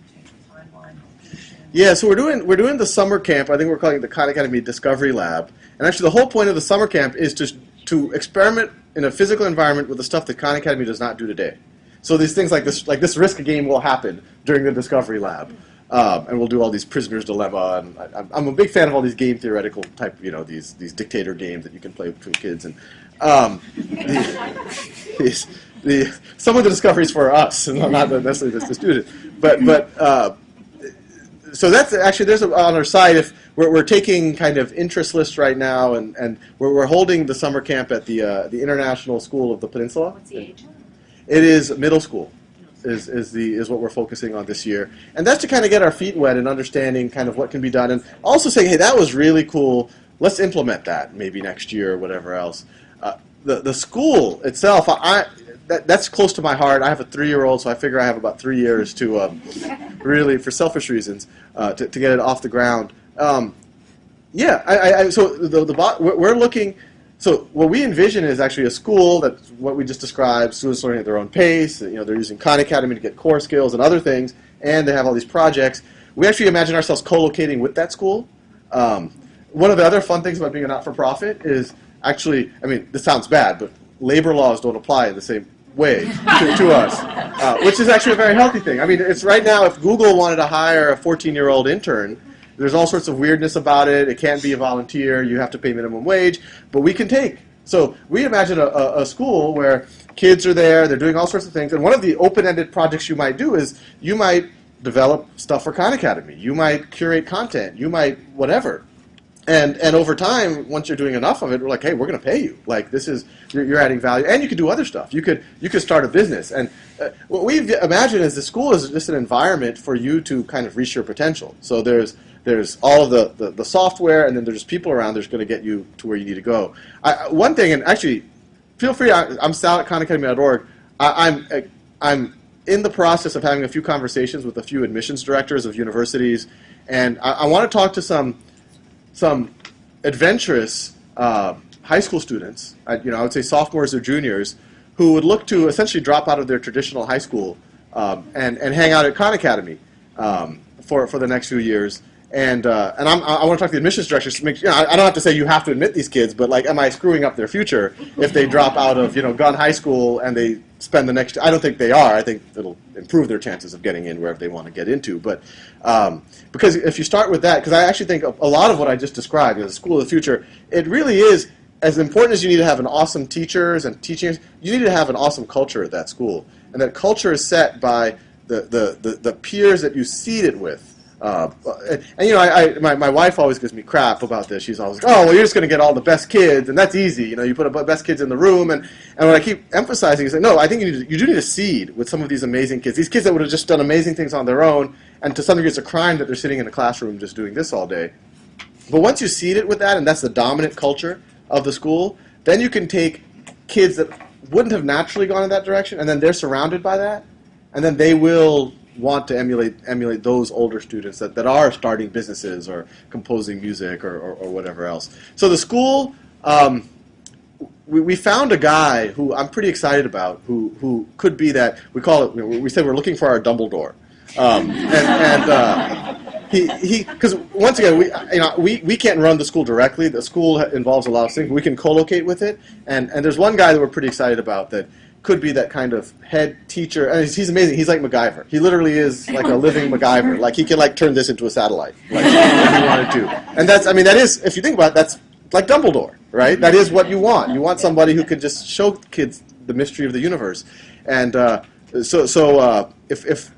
potential timeline, location? Yeah, so we're doing the summer camp. I think we're calling it the Khan Academy Discovery Lab. And actually, the whole point of the summer camp is to experiment in a physical environment with the stuff that Khan Academy does not do today. So these things like this Risk game will happen during the Discovery Lab, and we'll do all these Prisoner's Dilemma. And I'm a big fan of all these game theoretical type, these dictator games that you can play between kids. And some of the discoveries for us, and not necessarily the student. But so that's actually there's on our site. If we're taking kind of interest lists right now, and we're holding the summer camp at the International School of the Peninsula. What's the age? It is middle school, is what we're focusing on this year, and that's to kind of get our feet wet and understanding kind of what can be done, and also saying, hey, that was really cool. Let's implement that maybe next year or whatever else. The school itself, that's close to my heart. I have a 3-year-old, so I figure I have about 3 years to really, for selfish reasons, to get it off the ground. So we're looking. So what we envision is actually a school that's what we just described, students learning at their own pace. They're using Khan Academy to get core skills and other things, and they have all these projects. We actually imagine ourselves co-locating with that school. One of the other fun things about being a not-for-profit is actually, this sounds bad, but labor laws don't apply in the same way to us, which is actually a very healthy thing. It's right now, if Google wanted to hire a 14-year-old intern, there's all sorts of weirdness about it. It can't be a volunteer. You have to pay minimum wage. But we can take. So we imagine a school where kids are there. They're doing all sorts of things. And one of the open-ended projects you might do is you might develop stuff for Khan Academy. You might curate content. You might whatever. And over time, once you're doing enough of it, we're like, hey, we're going to pay you. Like, this is, you're adding value. And you could do other stuff. You could start a business. And what we imagine is the school is just an environment for you to kind of reach your potential. So there's all of the software, and then there's people around that's going to get you to where you need to go. One thing, and actually, feel free, I'm Sal at KhanAcademy.org. I'm in the process of having a few conversations with a few admissions directors of universities, and I want to talk to some adventurous high school students, I would say sophomores or juniors, who would look to essentially drop out of their traditional high school and hang out at Khan Academy. for the next few years. And I want to talk to the admissions directors to make. I don't have to say you have to admit these kids, but like, am I screwing up their future if they drop out of Gunn High School and they spend the next? I don't think they are. I think it'll improve their chances of getting in wherever they want to get into. But because if you start with that, because I actually think a lot of what I just described, the school of the future, it really is as important as you need to have an awesome teachers and teachers. You need to have an awesome culture at that school, and that culture is set by the peers that you seed it with. My wife always gives me crap about this. She's always like, oh, well, you're just going to get all the best kids, and that's easy. You put the best kids in the room, and what I keep emphasizing is that, no, I think you do need a seed with some of these amazing kids. These kids that would have just done amazing things on their own, and to some degree it's a crime that they're sitting in a classroom just doing this all day. But once you seed it with that, and that's the dominant culture of the school, then you can take kids that wouldn't have naturally gone in that direction, and then they're surrounded by that, and then they will want to emulate those older students that are starting businesses or composing music or whatever else. So the school, we found a guy who I'm pretty excited about, who could be that, we said we're looking for our Dumbledore. Because once again, we can't run the school directly. The school involves a lot of things. We can co-locate with it, and there's one guy that we're pretty excited about that could be that kind of head teacher. And he's amazing. He's like MacGyver. He literally is like a living MacGyver. Like he can turn this into a satellite, like if he wanted to. And that is, if you think about it, that's like Dumbledore, right? That is what you want. You want somebody who can just show kids the mystery of the universe. And so if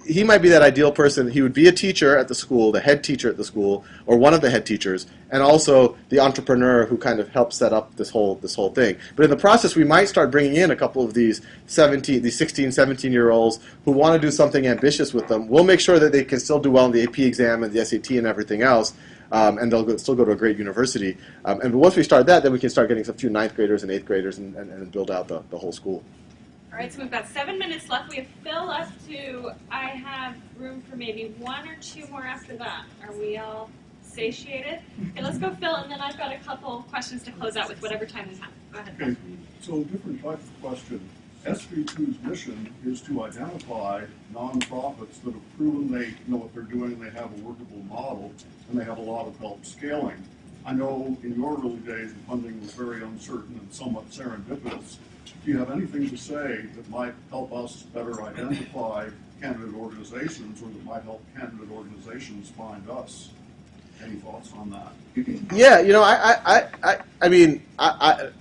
he might be that ideal person. He would be a teacher at the school, the head teacher at the school, or one of the head teachers, and also the entrepreneur who kind of helps set up this whole thing. But in the process, we might start bringing in a couple of these 16, 17-year-olds who want to do something ambitious with them. We'll make sure that they can still do well in the AP exam and the SAT and everything else, and they'll still go to a great university. And once we start that, then we can start getting a few 9th graders and 8th graders and build out the whole school. All right, so we've got 7 minutes left. We have Phil up to, I have room for maybe 1 or 2 more after that. Are we all satiated? Okay, let's go Phil, and then I've got a couple questions to close out with whatever time we have. Go ahead. Okay, so different type of question. SV2's mission is to identify nonprofits that have proven they know what they're doing, they have a workable model, and they have a lot of help scaling. I know in your early days, the funding was very uncertain and somewhat serendipitous. Do you have anything to say that might help us better identify candidate organizations, or that might help candidate organizations find us? Any thoughts on that? Yeah,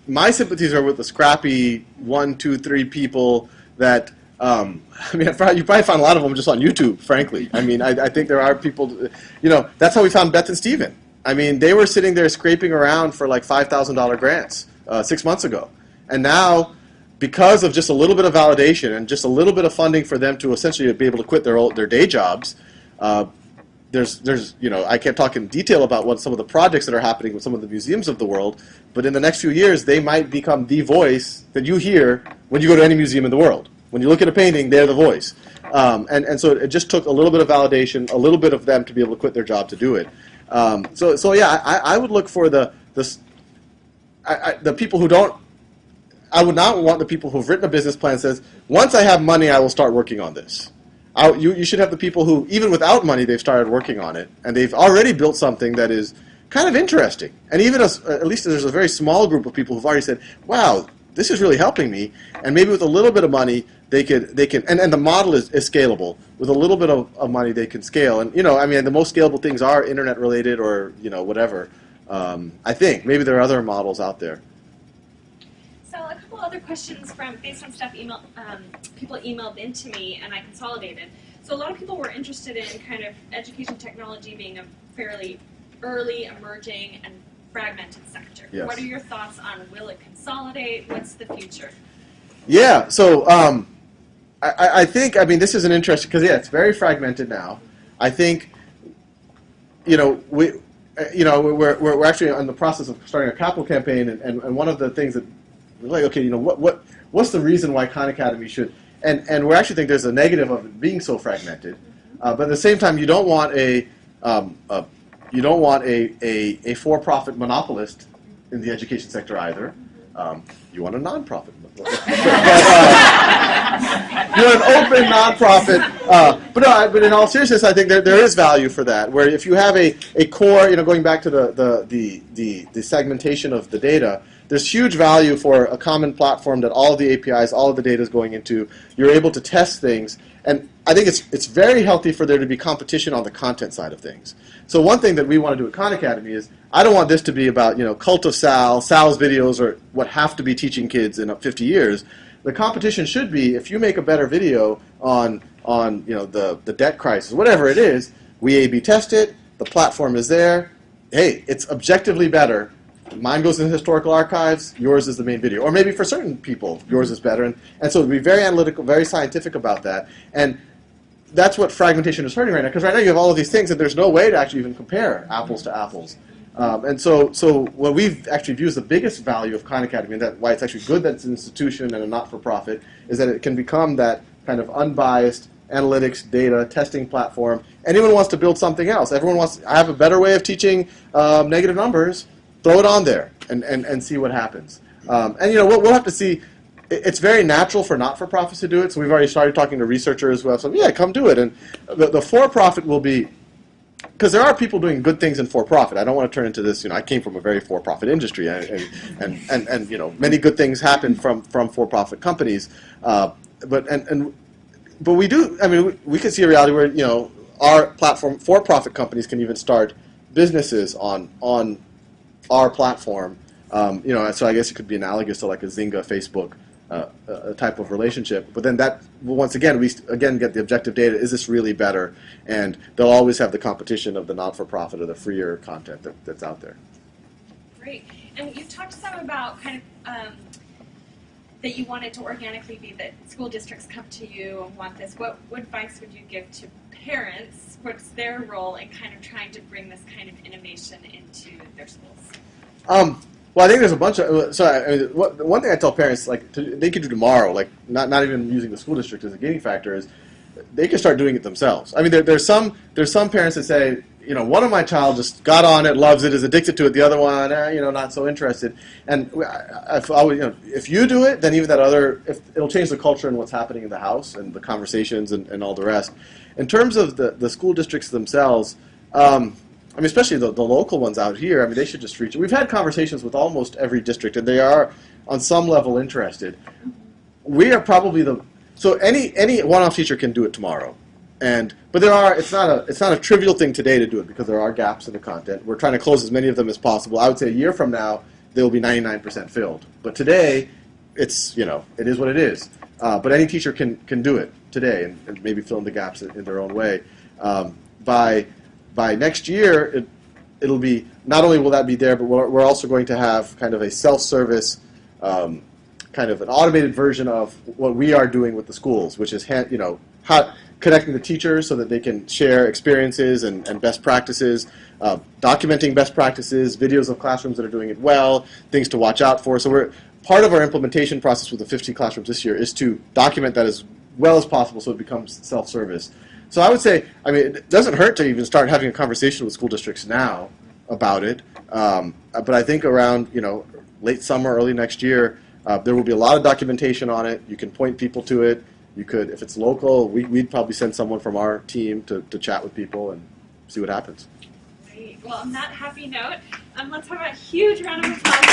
my sympathies are with the scrappy 1, 2, 3 people that. You probably find a lot of them just on YouTube. Frankly, I think there are people. That's how we found Beth and Steven. They were sitting there scraping around for like $5,000 grants 6 months ago, and now, because of just a little bit of validation and just a little bit of funding for them to essentially be able to quit their day jobs, there's I can't talk in detail about what some of the projects that are happening with some of the museums of the world, but in the next few years they might become the voice that you hear when you go to any museum in the world. When you look at a painting, they're the voice. And so it just took a little bit of validation, a little bit of them to be able to quit their job to do it. I would look for the people who don't. I would not want the people who've written a business plan that says, once I have money, I will start working on this. You should have the people who, even without money, they've started working on it, and they've already built something that is kind of interesting. And even at least there's a very small group of people who've already said, wow, this is really helping me, and maybe with a little bit of money, they can, and the model is scalable. With a little bit of money, they can scale. And, the most scalable things are internet-related or, whatever. I think. Maybe there are other models out there. So a couple other questions based on stuff people emailed into me, and I consolidated. So a lot of people were interested in kind of education technology being a fairly early, emerging, and fragmented sector. Yes. What are your thoughts on, will it consolidate? What's the future? Yeah, so I think, this is an interesting, because it's very fragmented now. I think, we're actually in the process of starting a capital campaign, and one of the things that we're like, okay, what's the reason why Khan Academy should, and we actually think there's a negative of it being so fragmented, but at the same time, you don't want a for-profit monopolist in the education sector either. You want a nonprofit. You want an open nonprofit But in all seriousness, I think there is value for that. Where if you have a core, going back to the segmentation of the data, there's huge value for a common platform that all of the APIs, all of the data is going into. You're able to test things, and I think it's very healthy for there to be competition on the content side of things. So one thing that we want to do at Khan Academy is I don't want this to be about cult of Sal, Sal's videos, or what have to be teaching kids in 50 years. The competition should be if you make a better video on the debt crisis, whatever it is, we A/B test it. The platform is there. Hey, it's objectively better. Mine goes in the historical archives. Yours is the main video, or maybe for certain people, yours is better. And so be very analytical, very scientific about that. And that's what fragmentation is hurting right now, because right now you have all of these things and there's no way to actually even compare apples to apples. And so what we've actually viewed as the biggest value of Khan Academy, and that why it's actually good that it's an institution and a not-for-profit, is that it can become that kind of unbiased analytics, data, testing platform. Anyone wants to build something else. Everyone wants to have a better way of teaching negative numbers. Throw it on there and see what happens. And we'll have to see. It's very natural for not-for-profits to do it. So we've already started talking to researchers who have said, yeah, come do it. And the for-profit will be, because there are people doing good things in for-profit. I don't want to turn into this. I came from a very for-profit industry, and many good things happen from for-profit companies. But we do. I mean, we can see a reality where our platform for-profit companies can even start businesses on our platform. So I guess it could be analogous to like a Zynga, Facebook type of relationship. But then that, once again, we get the objective data. Is this really better? And they'll always have the competition of the not-for-profit or the freer content that's out there. Great. And you've talked some about kind of that you want it to organically be that school districts come to you and want this. What advice would you give to parents? What's their role in kind of trying to bring this kind of innovation into their schools? Well, I think there's a bunch of. One thing I tell parents, they could do tomorrow, not even using the school district as a gating factor, is they can start doing it themselves. I mean, there's some parents that say, one of my child just got on it, loves it, is addicted to it. The other one, not so interested. And I've always, if you do it, then even that other, it'll change the culture and what's happening in the house and the conversations and all the rest. In terms of the school districts themselves. Especially the local ones out here, they should just reach. We've had conversations with almost every district, and they are, on some level, interested. We are probably so any one-off teacher can do it tomorrow, but it's not a trivial thing today to do it because there are gaps in the content. We're trying to close as many of them as possible. I would say a year from now, they will be 99% filled. But today, it is what it is. But any teacher can do it today and maybe fill in the gaps in their own way. By next year, it'll be, not only will that be there, but we're also going to have kind of a self-service, kind of an automated version of what we are doing with the schools, which is connecting the teachers so that they can share experiences and best practices, documenting best practices, videos of classrooms that are doing it well, things to watch out for. So part of our implementation process with the 50 classrooms this year is to document that as well as possible so it becomes self-service. So I would say, it doesn't hurt to even start having a conversation with school districts now about it. But I think around, late summer, early next year, there will be a lot of documentation on it. You can point people to it. You could, if it's local, we'd probably send someone from our team to chat with people and see what happens. Great. Well, on that happy note, let's have a huge round of applause.